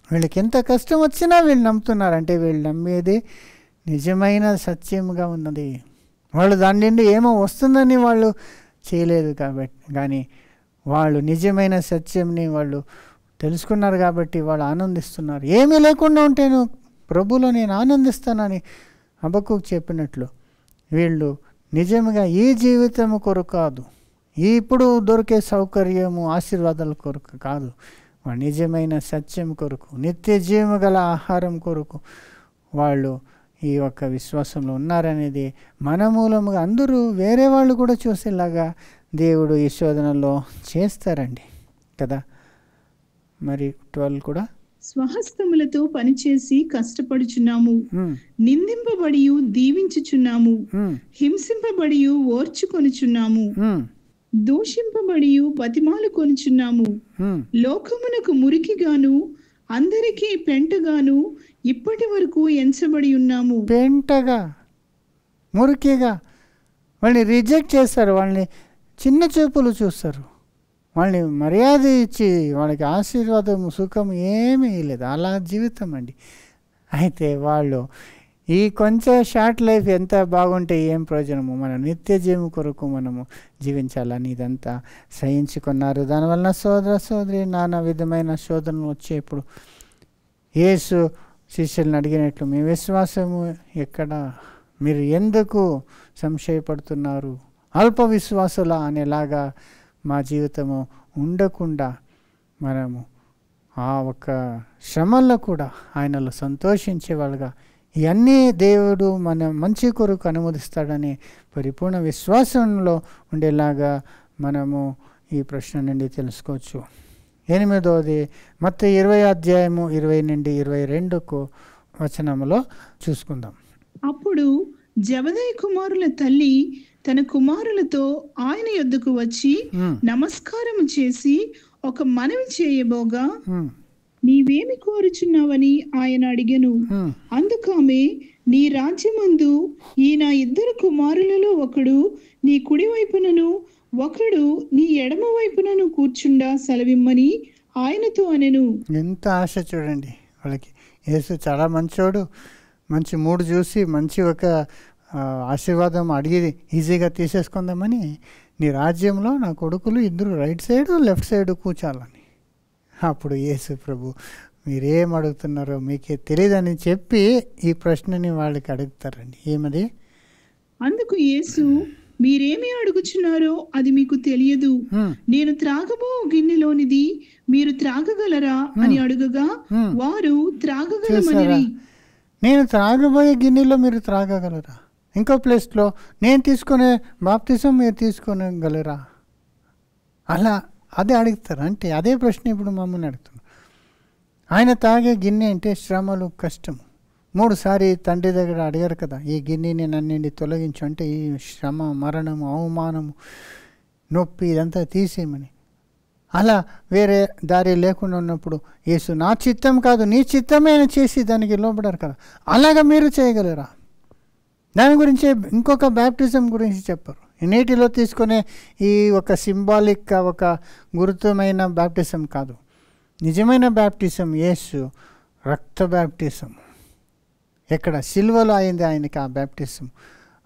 వీళ్ళకి ఎంత కష్టం వచ్చినా వీళ్ళు నమ్ముతున్నారంటే వీళ్ళు నమ్మేది నిజమైన సత్యముగా ఉన్నది. వాళ్ళు దాని నుండి ఏమో వస్తుందని వాళ్ళు చేయలేదు కాబట్టి, కానీ వాళ్ళు నిజమైన సత్యంని వాళ్ళు తెలుసుకున్నారు కాబట్టి వాళ్ళు ఆనందిస్తున్నారు. ఏమీ లేకుండా ఉంటేను ప్రభులో నేను ఆనందిస్తానని హబక్కూకు చెప్పినట్లు వీళ్ళు నిజంగా ఈ జీవితం కొరకు కాదు, ఇప్పుడు దొరికే సౌకర్యము ఆశీర్వాదాల కొరకు కాదు, నిజమైన సత్యం కొరకు, నిత్య జీవము గల ఆహారం కొరకు వాళ్ళు ఈ యొక్క విశ్వాసంలో ఉన్నారనేది మన మూలముగా అందరూ వేరే వాళ్ళు కూడా చూసేలాగా దేవుడు ఈ శోధనలో చేస్తారండి కదా. మరి 12 కూడా స్వహస్తములతో పనిచేసి కష్టపడుచున్నాము, నిందింపబడి దీవించుచున్నాము, హింసింపబడి ఓర్చుకొనుచున్నాము, దూషింపబడి బతిమాలు కొనుచున్నాము, లోకమునకు మురికిగాను అందరికీ పెంటగాను ఇప్పటి వరకు ఎంచబడి ఉన్నాము. పెంటగా, మురికిగా వాళ్ళని రిజెక్ట్ చేస్తారు, వాళ్ళని చిన్న చూపులు చూస్తారు, వాళ్ళని మర్యాద ఇచ్చి వాళ్ళకి ఆశీర్వాదం సుఖం ఏమీ లేదు. అలా జీవితం అండి. అయితే వాళ్ళు ఈ కొంచెం షార్ట్ లైఫ్ ఎంత బాగుంటే ఏం ప్రయోజనము, మన నిత్య జీవం కొరకు మనము జీవించాలని ఇదంతా సహించుకున్నారు. దానివల్ల సోదర సోదరి నానా విధమైన శోధనలు వచ్చేప్పుడు యేసు శిష్యులను అడిగినట్లు మీ విశ్వాసము ఎక్కడ, మీరు ఎందుకు సంశయపడుతున్నారు, అల్ప విశ్వాసుల అనేలాగా మా జీవితము ఉండకుండా మనము ఆ ఒక శ్రమల్లో కూడా ఆయనలో సంతోషించేవాళ్ళుగా, ఇవన్నీ దేవుడు మన మంచి కొరకు అనుమతిస్తాడని పరిపూర్ణ విశ్వాసంలో ఉండేలాగా మనము ఈ ప్రశ్న నుండి తెలుసుకోవచ్చు. 8వది మత్తయి 20 అధ్యాయము 20 నుండి 22 వచనములో చూసుకుందాం. అప్పుడు జబదయి కుమారుల తల్లి తన కుమారులతో ఆయన యొద్దకు వచ్చి నమస్కారం చేసి ఒక మనవి చేయబోగా, నీవేమి కోరుచున్నావని ఆయన అడిగెను. అందుకామె, నీ రాజ్యమందు ఈ నా 2 కుమారులలో ఒకడు నీ కుడి వైపునను ఒకడు నీ ఎడమ వైపునను కూర్చుండా సెలవిమ్మని ఆయనతో అనెను. ఎంత ఆశ చూడండి వాళ్ళకి. యేసు చాలా మంచోడు, మంచి మూడు చూసి మంచి ఒక ఆశీర్వాదం అడిగి ఈజీగా తీసేసుకుందామని, నీ రాజ్యంలో నా కొడుకులు 2 రైట్ సైడ్ లెఫ్ట్ సైడ్ కూర్చోాలని. అప్పుడు యేసు ప్రభు మీరేం అడుగుతున్నారో మీకే తెలియదని చెప్పి ఈ ప్రశ్నని వాళ్ళకి అడుగుతారండి. ఏమది? అందుకు యేసు, మీరేమి అడుగుచున్నారో అది మీకు తెలియదు. నేను త్రాగబో గిన్నెలోనిది మీరు త్రాగగలరా అని అడుగగా వారు త్రాగగలమని. నేను త్రాగబోయే గిన్నెలో మీరు త్రాగగలరా? ఇంకో ప్లేస్లో నేను తీసుకునే బాప్తిసం మీరు తీసుకోగలరా? అలా అదే అడుగుతారు. అంటే అదే ప్రశ్న ఇప్పుడు మమ్మల్ని అడుగుతున్నాం. ఆయన తాగే గిన్నె అంటే శ్రమలు, కష్టము. 3 సారి తండ్రి దగ్గర అడిగారు కదా, ఈ గిన్నెని నన్ను తొలగించు అంటే ఈ శ్రమ, మరణము, అవమానము, నొప్పి ఇదంతా తీసేయమని. అలా వేరే దారి లేకుండా ఉన్నప్పుడు యేసు నా చిత్తం కాదు నీ చిత్తమే చేసి దానికి లోపడారు కదా, అలాగా మీరు చేయగలరా? దాని గురించి ఇంకొక బ్యాప్టిజం గురించి చెప్పారు. నీటిలో తీసుకునే ఈ ఒక సింబాలిక్ ఒక గురుతమైన బ్యాప్టిజం కాదు, నిజమైన బ్యాప్టిజం యేసు రక్త బ్యాప్టిజం. ఎక్కడ సిల్వలో అయింది ఆయనకి ఆ బ్యాప్టిజం.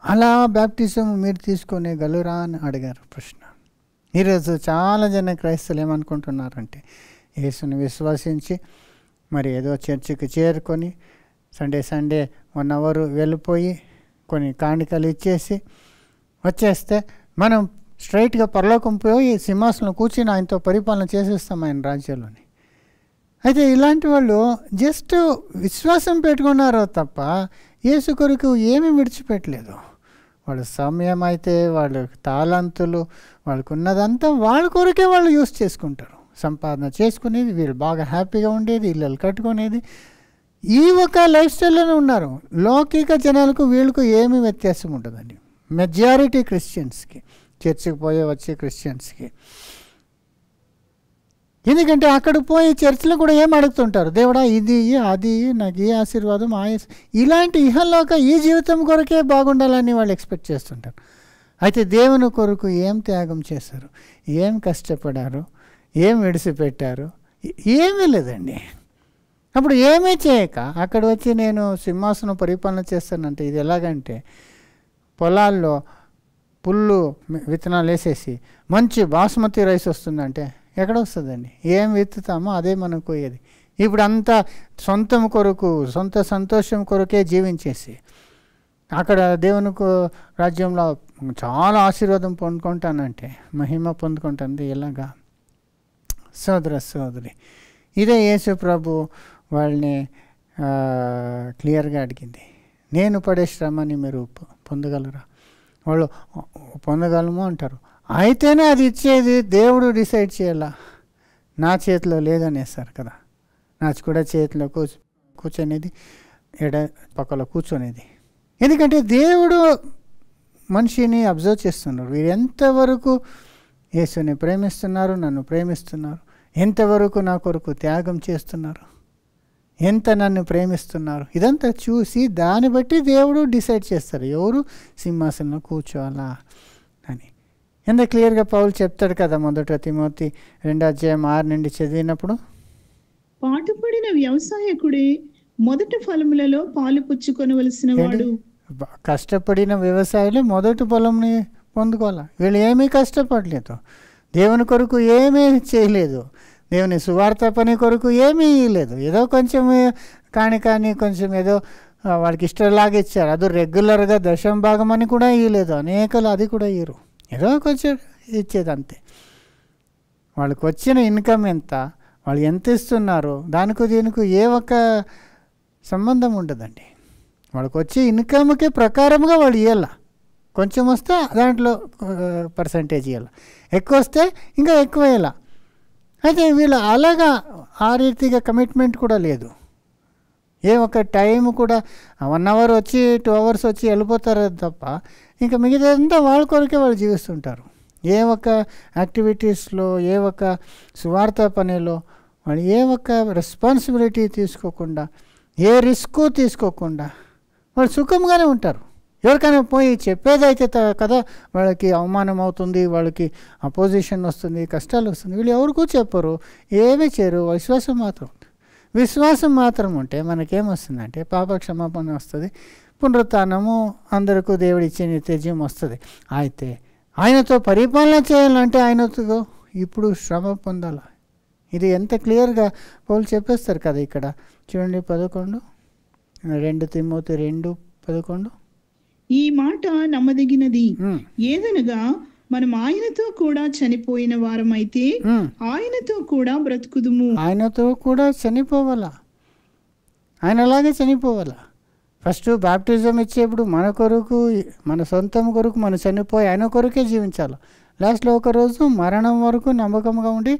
అలా బ్యాప్టిజం మీరు తీసుకోగలరా అని అడిగారు ప్రశ్న. ఈరోజు చాలా జన క్రైస్తవులు ఏమనుకుంటున్నారంటే, యేసుని విశ్వసించి మరి ఏదో చర్చికి చేరుకొని సండే 1 అవర్ వెళ్ళిపోయి కొన్ని కాಣಿకలు ఇచ్చేసి వచ్చేస్తే మనం స్ట్రైట్గా పరలోకం పోయి సింహాసనంలో కూర్చుని ఆయనతో పరిపాలన చేసేస్తాం ఆయన రాజ్యంలోని. అయితే ఇలాంటి వాళ్ళు జస్ట్ విశ్వాసం పెట్టుకున్నారో తప్ప యేసు కొరకు ఏమీ విడిచిపెట్టలేదు. వాళ్ళ సమయం అయితే, వాళ్ళ తాళంతులు, వాళ్ళకు ఉన్నదంతా వాళ్ళ కొరకే వాళ్ళు యూస్ చేసుకుంటారు. సంపాదన చేసుకునేది, వీళ్ళు బాగా హ్యాపీగా ఉండేది, ఇళ్ళు కట్టుకునేది, ఈ ఒక లైఫ్ స్టైల్లోనే ఉన్నారు. లౌకిక జనాలకు వీళ్ళకు ఏమీ వ్యత్యాసం ఉండదండి. మెజారిటీ క్రిస్టియన్స్కి, చర్చికి పోయే వచ్చే క్రిస్టియన్స్కి. ఎందుకంటే అక్కడ పోయి చర్చిలో కూడా ఏం అడుగుతుంటారు, దేవుడా ఇది అది నాకు ఈ ఆశీర్వాదం ఇలాంటి ఇహలోక ఈ జీవితం కొరకే బాగుండాలని వాళ్ళు ఎక్స్పెక్ట్ చేస్తుంటారు. అయితే దేవుని కొరకు ఏం త్యాగం చేశారు, ఏం కష్టపడారు, ఏం విడిచిపెట్టారు, ఏమీ లేదండి. అప్పుడు ఏమీ చేయక అక్కడ వచ్చి నేను సింహాసనం పరిపాలన చేస్తానంటే ఇది ఎలాగంటే, పొలాల్లో పుల్లు విత్తనాలు వేసేసి మంచి బాస్మతి రైస్ వస్తుందంటే ఎక్కడ వస్తుందండి? ఏం విత్తుతామో అదే మనకు పోయేది. ఇప్పుడు అంతా సొంతం కొరకు, సొంత సంతోషం కొరకే జీవించేసి అక్కడ దేవుని రాజ్యంలో చాలా ఆశీర్వాదం పొందుకుంటానంటే, మహిమ పొందుకుంటుంది ఎలాగా? సోదర సోదరి, ఇదే యేసు ప్రభు వాళ్ళని క్లియర్గా అడిగింది. నేను పడే శ్రమని మీరు పొందగలరా? వాళ్ళు పొందగలము అంటారు. అయితేనే అది ఇచ్చేది దేవుడు డిసైడ్ చేయాలా, నా చేతిలో లేదనేస్తారు కదా. నా కూడా చేతిలో కూర్చొనేది, ఎడ పక్కలో కూర్చొనేది. ఎందుకంటే దేవుడు మనిషిని అబ్జర్వ్ చేస్తున్నారు. వీరు ఎంతవరకు యేసుని ప్రేమిస్తున్నారు, నన్ను ప్రేమిస్తున్నారు, ఎంతవరకు నా కొరకు త్యాగం చేస్తున్నారు, ఎంత నన్ను ప్రేమిస్తున్నారు, ఇదంతా చూసి దాన్ని బట్టి దేవుడు డిసైడ్ చేస్తారు ఎవరు సింహాసనంలో కూర్చోవాలా అని. ఎంత క్లియర్గా పౌలు చెప్తాడు కదా, 1 తిమోతి 2:6 నుండి చదివినప్పుడు, పాటుపడిన వ్యవసాయకుడే మొదటి ఫలములలో పాలు పుచ్చుకొనవలసిన వాడు. కష్టపడిన వ్యవసాయంలో మొదటి పొలంని పొందుకోవాలా. వీళ్ళు ఏమీ కష్టపడలేదు, దేవుని కొరకు ఏమీ చేయలేదు, దేవుని సువార్త పని కొరకు ఏమీ ఇవ్వలేదు. ఏదో కొంచెం కానీ కొంచెం ఏదో వాళ్ళకి ఇష్టంలాగా ఇచ్చారు. అది రెగ్యులర్గా దశమ భాగం అని కూడా ఇవ్వలేదు, అనేకలు అది కూడా ఇవ్వరు, ఏదో కొంచెం ఇచ్చేది అంతే. వాళ్ళకి వచ్చిన ఇన్కమ్ ఎంత, వాళ్ళు ఎంత ఇస్తున్నారు, దానికి దీనికి ఏ ఒక్క సంబంధం ఉండదండి. వాళ్ళకి వచ్చే ఇన్కమ్కి ప్రకారంగా వాళ్ళు ఇవ్వాల. కొంచెం వస్తే దాంట్లో పర్సంటేజ్ ఇవ్వాలి, ఎక్కువ వస్తే ఇంకా ఎక్కువ ఇవ్వాలి. అయితే వీళ్ళు అలాగా ఆ రీతిగా కమిట్మెంట్ కూడా లేదు. ఏ ఒక టైం కూడా 1 అవర్ వచ్చి 2 అవర్స్ వచ్చి వెళ్ళిపోతారు తప్ప ఇంకా మిగతాదంతా వాళ్ళ కొరకే వాళ్ళు జీవిస్తుంటారు. ఏ ఒక్క యాక్టివిటీస్లో, ఏ ఒక్క సువార్త పనిలో వాళ్ళు ఏ ఒక్క రెస్పాన్సిబిలిటీ తీసుకోకుండా, ఏ రిస్క్ తీసుకోకుండా వాళ్ళు సుఖంగానే ఉంటారు. ఎవరికైనా పోయి చెప్పేదైతే కదా వాళ్ళకి అవమానం అవుతుంది, వాళ్ళకి అపోజిషన్ వస్తుంది, కష్టాలు వస్తుంది. వీళ్ళు ఎవరికూ చెప్పరు, ఏమీ చేయరు. విశ్వాసం మాత్రం ఉంటే మనకేమొస్తుందంటే పాప క్షమాపణ వస్తుంది, పునరుత్థానము, అందరికీ దేవుడిచ్చే నిత్యజీవం వస్తుంది. అయితే ఆయనతో పరిపాలన చేయాలంటే ఆయనతో ఇప్పుడు శ్రమ పొందాలి. ఇది ఎంత క్లియర్గా పౌలు చెప్పేస్తారు కదా ఇక్కడ చూడండి. 2 తిమోతి 2:11. ఈ మాట నమ్మదగినది. ఏదనగా మనం ఆయనతో కూడా చనిపోయిన వారమైతే ఆయనతో కూడా బ్రతుకుదుము. ఆయనతో కూడా చనిపోవాలా, ఆయనలాగే చనిపోవాలా. ఫస్ట్ బాప్టిజం ఇచ్చేప్పుడు మన కొరకు, మన సొంతం కొరకు మనం చనిపోయి ఆయన కొరకే జీవించాలి. లాస్ట్లో ఒకరోజు మరణం వరకు నమ్మకంగా ఉండి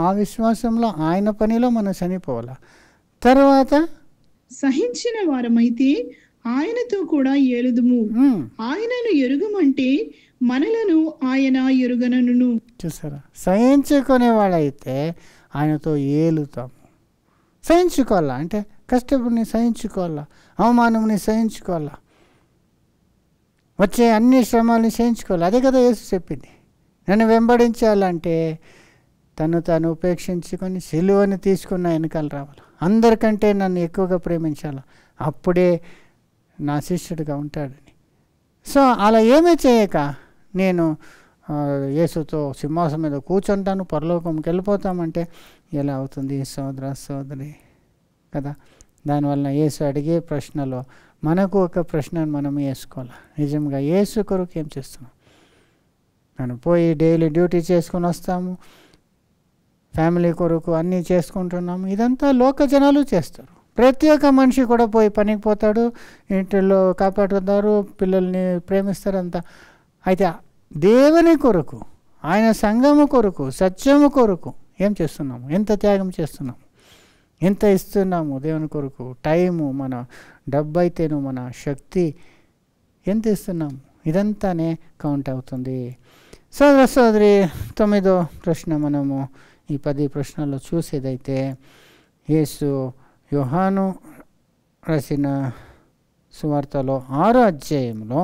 ఆ విశ్వాసంలో ఆయన పనిలో మనం చనిపోవాలా. తర్వాత సహించిన వారమైతే ఆయనతో కూడా ఏలుదుము. ఆయనను ఎరుగమంటే మనలను ఆయన ఎరుగనను. చూసారా, సహించుకునే వాళ్ళైతే ఆయనతో ఏలుతాము. సహించుకోవాలా అంటే కష్టపడిని సహించుకోవాలా, అవమానంని సహించుకోవాలా, వచ్చే అన్ని శ్రమాలని సహించుకోవాలి. అదే కదా యేసు చెప్పింది. నన్ను వెంబడించాలంటే తను ఉపేక్షించుకొని సిలువని తీసుకున్న వెనకాల రావాలి. అందరికంటే నన్ను ఎక్కువగా ప్రేమించాలి, అప్పుడే నా శిష్యుడిగా ఉంటాడని. సో అలా ఏమీ చేయక నేను యేసుతో సింహాసనం మీద కూర్చుంటాను, పరలోకంకి వెళ్ళిపోతామంటే ఎలా అవుతుంది సోదరి కదా. దానివల్ల యేసు అడిగే ప్రశ్నలో మనకు ఒక ప్రశ్నను మనం వేసుకోవాలి. నిజంగా యేసు కొరకు ఏం చేస్తున్నాం? మనం పోయి డైలీ డ్యూటీ చేసుకొని వస్తాము, ఫ్యామిలీ కొరకు అన్నీ చేసుకుంటున్నాము. ఇదంతా లోక జనాలు చేస్తారు. ప్రతి ఒక్క మనిషి కూడా పోయి పనికి పోతాడు, ఇంటిలో కాపాడుతారు, పిల్లల్ని ప్రేమిస్తారు అంతా. అయితే దేవుని కొరకు, ఆయన సంఘము కొరకు, సత్యము కొరకు ఏం చేస్తున్నాము? ఎంత త్యాగం చేస్తున్నాము? ఎంత ఇస్తున్నాము దేవుని కొరకు? టైము, మన డబ్బు అయితేను, మన శక్తి ఎంత ఇస్తున్నాము? ఇదంతానే కౌంట్ అవుతుంది. సోదర సోదరి, 9వ ప్రశ్న మనము ఈ 10 ప్రశ్నల్లో చూసేదైతే, యేసు యోహాను రాసిన సువార్తలో 6వ అధ్యాయంలో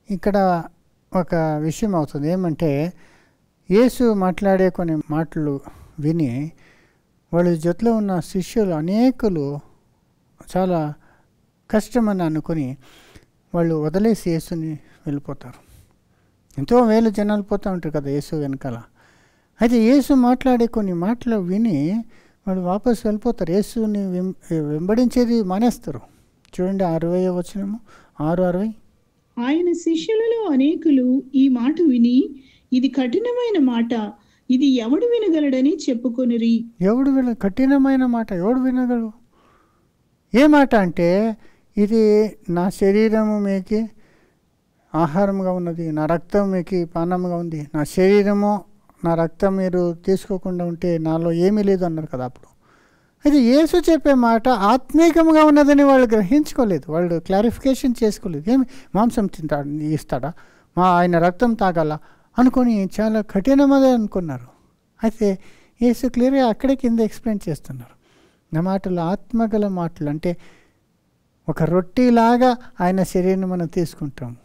ఇక్కడ ఒక విషయం అవుతుంది. ఏమంటే, యేసు మాట్లాడే కొన్ని మాటలు విని వాళ్ళ జొత్తులో ఉన్న శిష్యులు అనేకులు చాలా కష్టమని అనుకుని వాళ్ళు వదిలేసి యేసుని వెళ్ళిపోతారు. ఎంతో వేల జనాలు పోతూ ఉంటారు కదా యేసు వెనకాల. అయితే యేసు మాట్లాడే కొన్ని మాటలు విని వాళ్ళు వాపసు వెళ్ళిపోతారు, యేసుని వెంబడించేది మానేస్తారు. చూడండి 60వ వచనము, 6:60. ఆయన శిష్యులలో అనేకులు ఈ మాట విని, ఇది కఠినమైన మాట, ఇది ఎవడు వినగలడని చెప్పుకొనిరి. కఠినమైన మాట ఎవడు వినగలడు? ఏ మాట అంటే, ఇది నా శరీరము మీకు ఆహారంగా ఉన్నది, నా రక్తం మీకు పానంగా ఉంది. నా శరీరము నా రక్తం మీరు తీసుకోకుండా ఉంటే నాలో ఏమీ లేదు అన్నారు కదా అప్పుడు. అయితే యేసు చెప్పే మాట ఆత్మీకంగా ఉన్నదని వాళ్ళు గ్రహించుకోలేదు, వాళ్ళు క్లారిఫికేషన్ చేసుకోలేదు. ఏమి మాంసం ఇస్తాడా, ఆయన రక్తం తాగాల అనుకొని చాలా కఠినమదే అనుకున్నారు. అయితే యేసు క్లియర్గా అక్కడే కింద ఎక్స్ప్లెయిన్ చేస్తున్నారు. నా మాటలు ఆత్మగల మాటలు, అంటే ఒక రొట్టిలాగా ఆయన శరీరం మనం తీసుకుంటాము.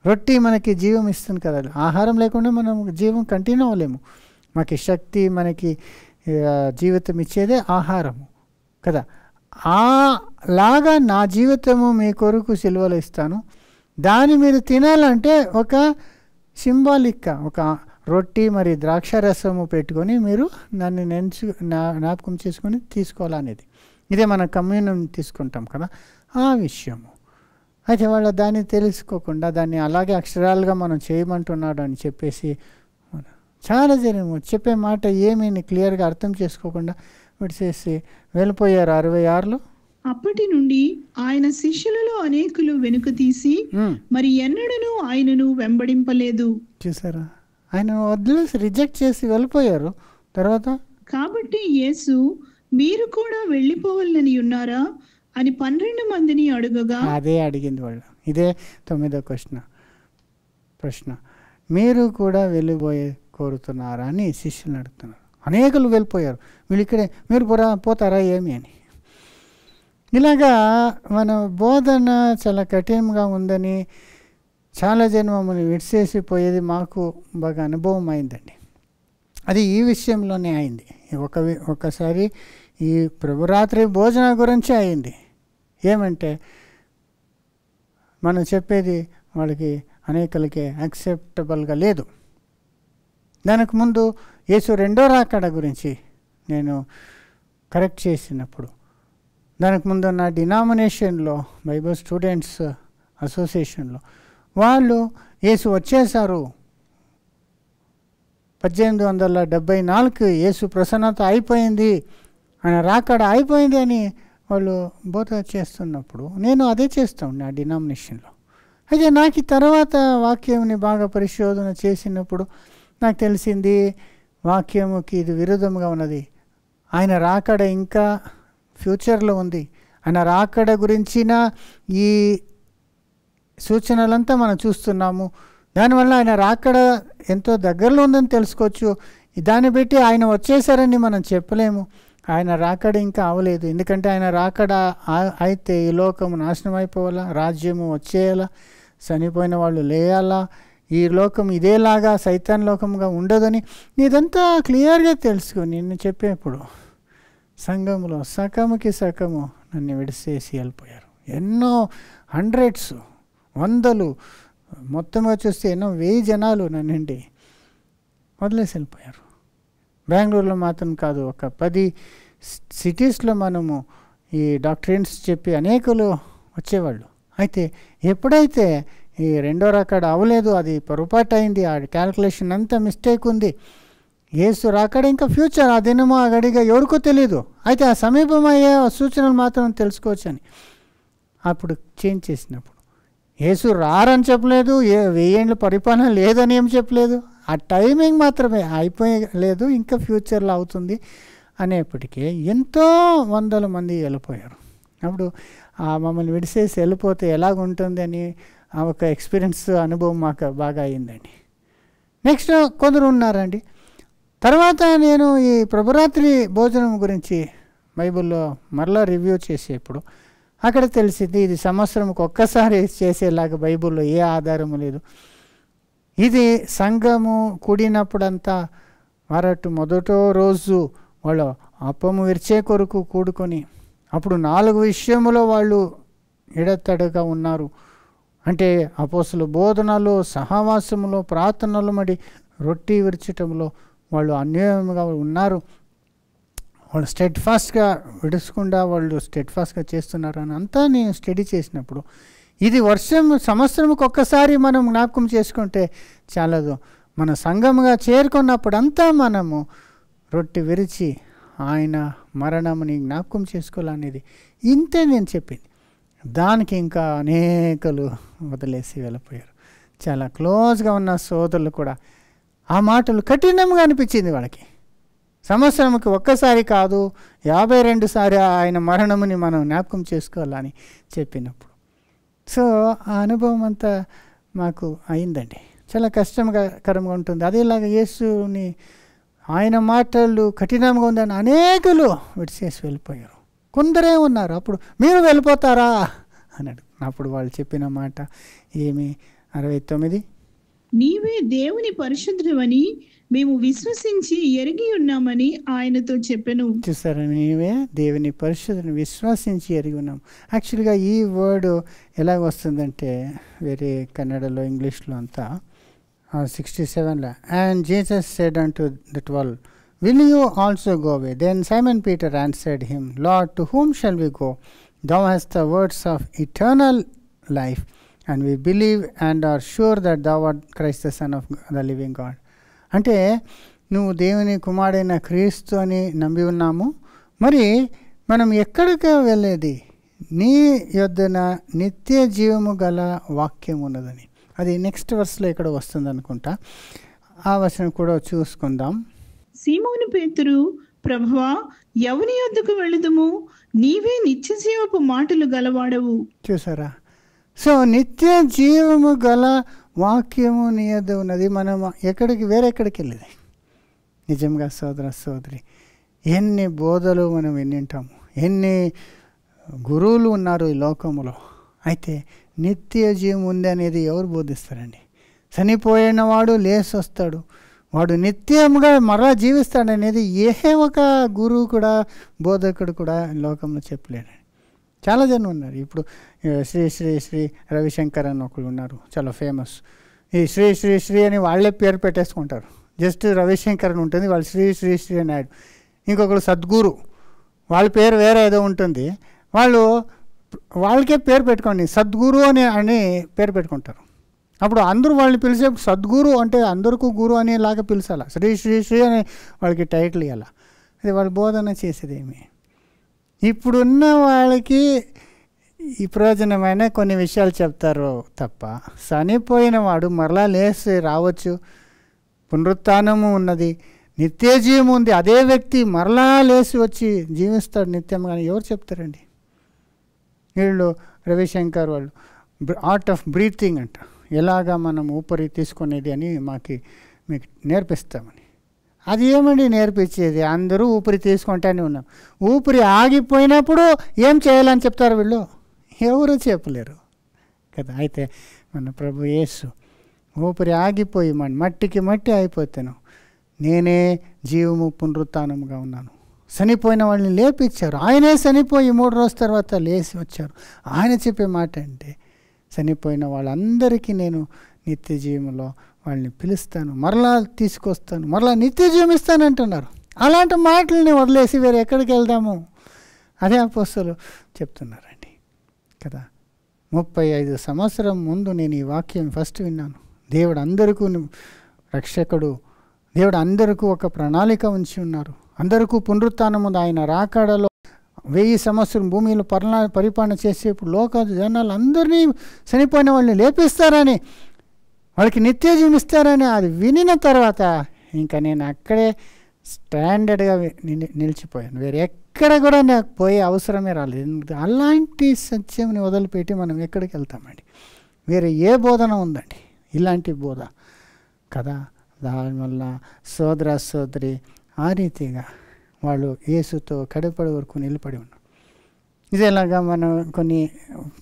రొట్టి మనకి జీవం ఇస్తుంది కదా, ఆహారం లేకుండా మనం జీవం కంటిన్యూ అవ్వలేము. మనకి శక్తి, మనకి జీవితం ఇచ్చేదే ఆహారము కదా. లాగా నా జీవితము మీ కొరకు సిలువలో ఇస్తాను, దాన్ని మీరు తినాలంటే ఒక సింబాలిక్గా ఒక రొట్టి మరి ద్రాక్ష రసము పెట్టుకొని మీరు దాన్ని జ్ఞాపకం చేసుకొని తీసుకోవాలనేది. ఇదే మన కమ్యూనియన్ తీసుకుంటాం కదా, ఆ విషయము. అయితే వాళ్ళు దాన్ని తెలుసుకోకుండా దాన్ని అలాగే అక్షరాలుగా మనం చేయమంటున్నాడు అని చెప్పేసి చాలా జనము చెప్పే మాట ఏమీ క్లియర్గా అర్థం చేసుకోకుండా విడిచేసి వెళ్ళిపోయారు. 66లో అప్పటి నుండి ఆయన శిష్యులలో అనేకులు వెనుక తీసి మరి ఎన్నడూ ఆయనను వెంబడింపలేదు. చూసారా, ఆయన వదిలేసి రిజెక్ట్ చేసి వెళ్ళిపోయారు. తర్వాత కాబట్టి యేసు, మీరు కూడా వెళ్ళిపోవాలని ఉన్నారా అని 12 మందిని అడుగగా, అదే అడిగింది వాళ్ళు. ఇదే 9వ ప్రశ్న, మీరు కూడా వెళ్ళిపోయే కోరుతున్నారా అని శిష్యులను అడుగుతున్నారు. అనేకులు వెళ్ళిపోయారు, వీళ్ళు ఇక్కడే మీరు పోతారా ఏమి అని. ఇలాగా మన బోధన చాలా కఠినంగా ఉందని చాలా జనం మమ్మల్ని విడిచేసిపోయేది మాకు బాగా అనుభవం అయిందండి. అది ఈ విషయంలోనే అయింది. ఒకసారి ఈ ప్రభురాత్రి భోజన గురించి అయింది. ఏమంటే మనం చెప్పేది వాళ్ళకి అనేకలకి యాక్సెప్టబుల్గా లేదు. దానికి ముందు యేసు రెండో రాకడ గురించి నేను కరెక్ట్ చేసినప్పుడు, దానికి ముందు నా డినామినేషన్లో బైబిల్ స్టూడెంట్స్ అసోసియేషన్లో వాళ్ళు యేసు వచ్చేసారు, 1874 యేసు ప్రసన్నత అయిపోయింది, ఆయన రాకడ అయిపోయింది అని వాళ్ళు బోధ చేస్తున్నప్పుడు నేను అదే చేస్తాను నా డినామినేషన్లో. అయితే నాకు తర్వాత వాక్యంని బాగా పరిశోధన చేసినప్పుడు నాకు తెలిసింది వాక్యముకి ఇది విరుద్ధంగా ఉన్నది. ఆయన రాకడ ఇంకా ఫ్యూచర్లో ఉంది. ఆయన రాకడ గురించిన ఈ సూచనలంతా మనం చూస్తున్నాము. దానివల్ల ఆయన రాకడ ఎంతో దగ్గరలో ఉందని తెలుసుకోవచ్చు. దాన్ని బట్టి ఆయన వచ్చేసారని మనం చెప్పలేము. ఆయన రాకడ ఇంకా అవ్వలేదు. ఎందుకంటే ఆయన రాకడ అయితే ఈ లోకము నాశనం అయిపోవాలా, రాజ్యము వచ్చేయాలా, చనిపోయిన వాళ్ళు లేయాలా, ఈ లోకం ఇదేలాగా సైతాన్ లోకంగా ఉండదని ఇదంతా క్లియర్గా తెలుసుకొని నేను చెప్పేప్పుడు సంఘంలో సగముకి సగము నన్ను విడిసేసి వెళ్ళిపోయారు. ఎన్నో హండ్రెడ్స్, వందలు, మొత్తంగా చూస్తే ఎన్నో 1000 జనాలు నన్నండి వదిలేసి వెళ్ళిపోయారు. బెంగళూరులో మాత్రం కాదు, ఒక 10 సిటీస్లో మనము ఈ డాక్టరీన్స్ చెప్పి అనేకులు వచ్చేవాళ్ళు. అయితే ఎప్పుడైతే ఈ రెండో రాకడ అవ్వలేదు, అది పొరపాటు అయింది, ఆ క్యాల్కులేషన్ అంతా మిస్టేక్ ఉంది, యేసు రాకడ ఇంకా ఫ్యూచర్, ఆ దినము ఆ గడిగా ఎవరికో తెలియదు. అయితే ఆ సమీపమయ్యే సూచనలు మాత్రం తెలుసుకోవచ్చని అప్పుడు చేంజ్ చేసినప్పుడు యేసు రారని చెప్పలేదు, 1000 ఏళ్ళ పరిపాలన లేదని ఏం చెప్పలేదు. ఆ టైమింగ్ మాత్రమే అయిపోయలేదు, ఇంకా ఫ్యూచర్లో అవుతుంది అనేప్పటికీ ఎంతో వందల మంది వెళ్ళిపోయారు. అప్పుడు మమ్మల్ని విడిసేసి వెళ్ళిపోతే ఎలాగుంటుంది అని ఒక ఎక్స్పీరియన్స్ అనుభవం మాకు బాగా అయిందండి. నెక్స్ట్ కొందరు ఉన్నారండి. తర్వాత నేను ఈ ప్రభురాత్రి భోజనం గురించి బైబిల్లో మరలా రివ్యూ చేసేప్పుడు అక్కడ తెలిసింది ఇది సంవత్సరంకి ఒక్కసారి చేసేలాగా బైబిల్లో ఏ ఆధారము లేదు. ఇది సంఘము కూడినప్పుడంతా మొదటో రోజు వాళ్ళు అప్పము విరిచే కొరకు కూడుకొని అప్పుడు 4 విషయములో వాళ్ళు ఎడతెడగా ఉన్నారు. అంటే అపోస్తలుల బోధనలో, సహవాసములో, ప్రార్థనలు, మరి రొట్టె విరచటంలో వాళ్ళు అన్యోన్యంగా ఉన్నారు. వాళ్ళు స్టెడ్ ఫాస్ట్గా విడుచుకుండా వాళ్ళు స్టెడ్ ఫాస్ట్గా చేస్తున్నారు అని అంతా నేను స్టడీ చేసినప్పుడు ఇది సంవత్సరంకి ఒక్కసారి మనం జ్ఞాపకం చేసుకుంటే చాలదు. మన సంఘముగా చేరుకున్నప్పుడంతా మనము రొట్టె విరిచి ఆయన మరణముని జ్ఞాపకం చేసుకోవాలనేది ఇంతే నేను చెప్పింది. దానికి ఇంకా అనేకలు వదిలేసి వెళ్ళిపోయారు. చాలా క్లోజ్గా ఉన్న సోదరులు కూడా ఆ మాటలు కఠినంగా అనిపించింది వాళ్ళకి. సంవత్సరంకి ఒక్కసారి కాదు 52 సారి ఆయన మరణముని మనం జ్ఞాపకం చేసుకోవాలని చెప్పినప్పుడు సో ఆ అనుభవం అంతా మాకు అయిందండి. చాలా కష్టకరంగా ఉంటుంది. అదేలాగా యేసుని ఆయన మాటలు కఠినంగా ఉందని అనేకులు విడిచేసి వెళ్ళిపోయారు. కొందరే ఉన్నారు. అప్పుడు మీరు వెళ్ళిపోతారా అన్నాడు. అప్పుడు వాళ్ళు చెప్పిన మాట ఏమి 69 నీవే దేవుని పరిశుద్ధుడవని మేము విశ్వసించి ఎరిగి ఉన్నామని ఆయనతో చెప్పెను. చూసారా, నీవే దేవుని పరిశుద్ధుని విశ్వసించి ఎరిగి ఉన్నాం. యాక్చువల్గా ఈ వర్డ్ ఎలాగ వస్తుందంటే వేరే కన్నడలో, ఇంగ్లీష్లో అంతా 67లో అండ్ జీసస్ సెడ్ అంటు the 12 will you also go away? Then Simon Peter answered him, Lord, to whom shall we go? Thou hast the words of eternal life, and we believe and are sure that thou art Christ the Son of the living God. అంటే నువ్వు దేవుని కుమారుడైన క్రీస్తు అని నమ్మి ఉన్నాము. మరి మనం ఎక్కడికి వెళ్ళేది? నీ యొద్దన నిత్య జీవము గల వాక్యం ఉన్నదని. అది నెక్స్ట్ వర్స్లో ఇక్కడ వస్తుంది అనుకుంటా. ఆ వచనం కూడా చూసుకుందాం. సీమోను పేతురు, ప్రభువా, ఎవని యొద్దకు వెళుదుము? నీవే నిత్య జీవపు మాటలు గలవాడవు. చూసారా? సో నిత్య జీవము గల వాక్యము నీ యొద్ద ఉన్నది. మనం వేరెక్కడికి వెళ్ళేది? నిజంగా సోదర సోదరి, ఎన్ని బోధలు మనం వింటాము, ఎన్ని గురువులు ఉన్నారు ఈ లోకములో. అయితే నిత్య జీవం ఉంది అనేది ఎవరు బోధిస్తారండి? చనిపోయిన వాడు లేచి వస్తాడు, వాడు నిత్యముగా మరలా జీవిస్తాడనేది ఏ ఒక గురువు కూడా, బోధకుడు కూడా లోకంలో చెప్పలేడు. చాలా జనం ఉన్నారు. ఇప్పుడు శ్రీ శ్రీ శ్రీ రవిశంకర్ అని ఒకళ్ళు ఉన్నారు, చాలా ఫేమస్. ఈ శ్రీ శ్రీ శ్రీ అని వాళ్ళే పేరు పెట్టేసుకుంటారు. జస్ట్ రవిశంకర్ అని ఉంటుంది, వాళ్ళు శ్రీ శ్రీ శ్రీ అని యాడ్. ఇంకొకరు సద్గురు, వాళ్ళ పేరు వేరే ఏదో ఉంటుంది, వాళ్ళకే పేరు పెట్టుకోండి సద్గురు అని పేరు పెట్టుకుంటారు. అప్పుడు అందరూ వాళ్ళని పిలిచే సద్గురు అంటే అందరికీ గురు అనేలాగా పిలిచాల, శ్రీ శ్రీ శ్రీ అని వాళ్ళకి టైటిల్ ఇవ్వాల. అది వాళ్ళు బోధన చేసేదేమి. ఇప్పుడున్న వాళ్ళకి ఈ ప్రయోజనమైన కొన్ని విషయాలు చెప్తారు తప్ప, చనిపోయిన వాడు మరలా లేచి రావచ్చు, పునరుత్థానము ఉన్నది, నిత్య జీవం ఉంది, అదే వ్యక్తి మరలా లేచి వచ్చి జీవిస్తాడు నిత్యంగా అని ఎవరు చెప్తారండి? వీళ్ళు రవిశంకర్ వాళ్ళు ఆర్ట్ ఆఫ్ బ్రీతింగ్ అంట, ఎలాగా మనం ఊపిరి తీసుకునేది అని మీకు నేర్పిస్తామని. అది ఏమండి నేర్పించేది? అందరూ ఊపిరి తీసుకుంటానే ఉన్నాం. ఊపిరి ఆగిపోయినప్పుడు ఏం చేయాలని చెప్తారు వీళ్ళు? ఎవరు చెప్పలేరు కదా. అయితే మన ప్రభు యేసు ఊపిరి ఆగిపోయి మట్టికి మట్టి అయిపోతాను, నేనే జీవము పునరుత్థానముగా ఉన్నాను. చనిపోయిన వాళ్ళని లేపించారు. ఆయనే చనిపోయి 3 రోజుల తర్వాత లేచి వచ్చారు. ఆయన చెప్పే మాట అంటే చనిపోయిన వాళ్ళందరికీ నేను నిత్య జీవంలో వాళ్ళని పిలుస్తాను, మరలా తీసుకొస్తాను, మరలా నిత్య జీవం ఇస్తానంటున్నారు. అలాంటి మాటలని వదిలేసి వేరే ఎక్కడికి వెళ్దాము? అదే అపోస్తలులు చెప్తున్నారండి కదా. 35 సంవత్సరం ముందు నేను ఈ వాక్యం ఫస్ట్ విన్నాను. దేవుడు అందరికీ రక్షకుడు, దేవుడు అందరికీ ఒక ప్రణాళిక ఉంచి ఉన్నారు. అందరికీ పునరుత్థానం ఉంది. ఆయన రాకడలో 1000 సంవత్సరం భూమిలో పరిపాలన చేసేప్పుడు లోక జనాలు అందరినీ చనిపోయిన వాళ్ళని లేపిస్తారని, వాళ్ళకి నిత్య జీవిస్తారని అది వినిన తర్వాత ఇంకా నేను అక్కడే స్టాండర్డ్గా నిలిచిపోయాను. వేరే ఎక్కడ కూడా నాకు పోయే అవసరమే రాలేదు. అలాంటి సత్యంని వదిలిపెట్టి మనం ఎక్కడికి వెళ్తామండి? వేరే ఏ బోధన ఉందండి? ఇలాంటి బోధ కదా. దానివల్ల సోదర సోదరి ఆ రీతిగా వాళ్ళు యేసుతో కడపడి వరకు నిలబడి ఉన్నారు. ఇదేలాగా మనం కొన్ని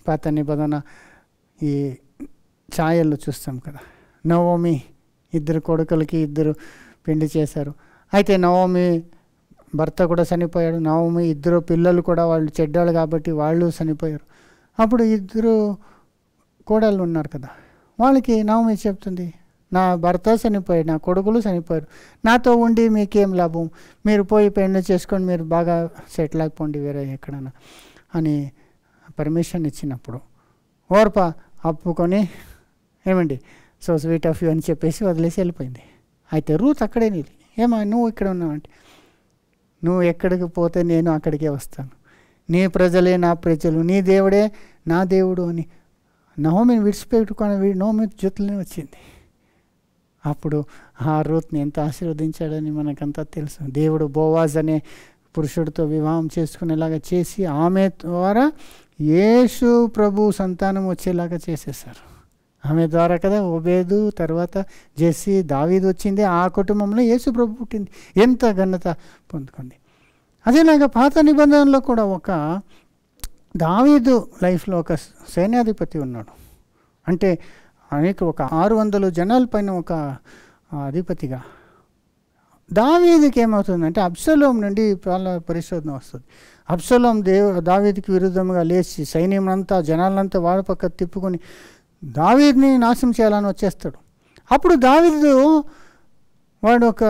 పాత నిబంధన ఈ ఛాయల్లో చూస్తాం కదా. నవోమి 2 కొడుకులకి 2 పెళ్లి చేశారు. అయితే నవోమి భర్త కూడా చనిపోయాడు. నవోమి 2 పిల్లలు కూడా వాళ్ళు చెడ్డాళ్ళు కాబట్టి వాళ్ళు చనిపోయారు. అప్పుడు 2 కోడళ్ళు ఉన్నారు కదా, వాళ్ళకి నవోమి చెప్తుంది, నా భర్త చనిపోయాడు, నా కొడుకులు చనిపోయారు, నాతో ఉండి మీకేం లాభం, మీరు పోయి పెళ్లి చేసుకొని మీరు బాగా సెటిల్ అయిపోండి వేరే ఎక్కడన్నా అని పర్మిషన్ ఇచ్చినప్పుడు ఓర్ప అప్పుకొని ఏమండి సో స్వీట్ ఆఫ్ యూ అని చెప్పేసి వదిలేసి వెళ్ళిపోయింది. అయితే రూత్ అక్కడే నిలి, ఏమా నువ్వు ఇక్కడ ఉన్నావంటే, నువ్వు ఎక్కడికి పోతే నేను అక్కడికే వస్తాను, నీ ప్రజలే నా ప్రజలు, నీ దేవుడే నా దేవుడు అని నవోమిని విడిచిపెట్టుకొని నవోమి జొత్తులోనే వచ్చింది. అప్పుడు ఆ రూత్ని ఎంత ఆశీర్వదించాడని మనకంతా తెలుసు. దేవుడు బోవాజ్ అనే పురుషుడితో వివాహం చేసుకునేలాగా చేసి ఆమె ద్వారా యేసు ప్రభు సంతానం వచ్చేలాగా చేసేసారు. ఆమె ద్వారా కదా ఓబేదు, తర్వాత జెస్సీ, దావీదు వచ్చింది. ఆ కుటుంబంలో యేసు ప్రభు పుట్టింది. ఎంత ఘనత పొందుకుంది. అదేలాగా పాత నిబంధనలో కూడా ఒక దావీదు లైఫ్లో ఒక సైన్యాధిపతి ఉన్నాడు. అంటే అనేక ఒక 600 జనాల పైన ఒక అధిపతిగా. దావీదుకి ఏమవుతుందంటే అబ్షలోం నుండి పరిశోధన వస్తుంది. అబ్షలోం దావీదుకి విరుద్ధంగా లేచి సైన్యమంతా జనాలంతా వాడి పక్క తిప్పుకొని దావీదుని నాశనం చేయాలని వచ్చేస్తాడు. అప్పుడు దావీదు వాడు ఒక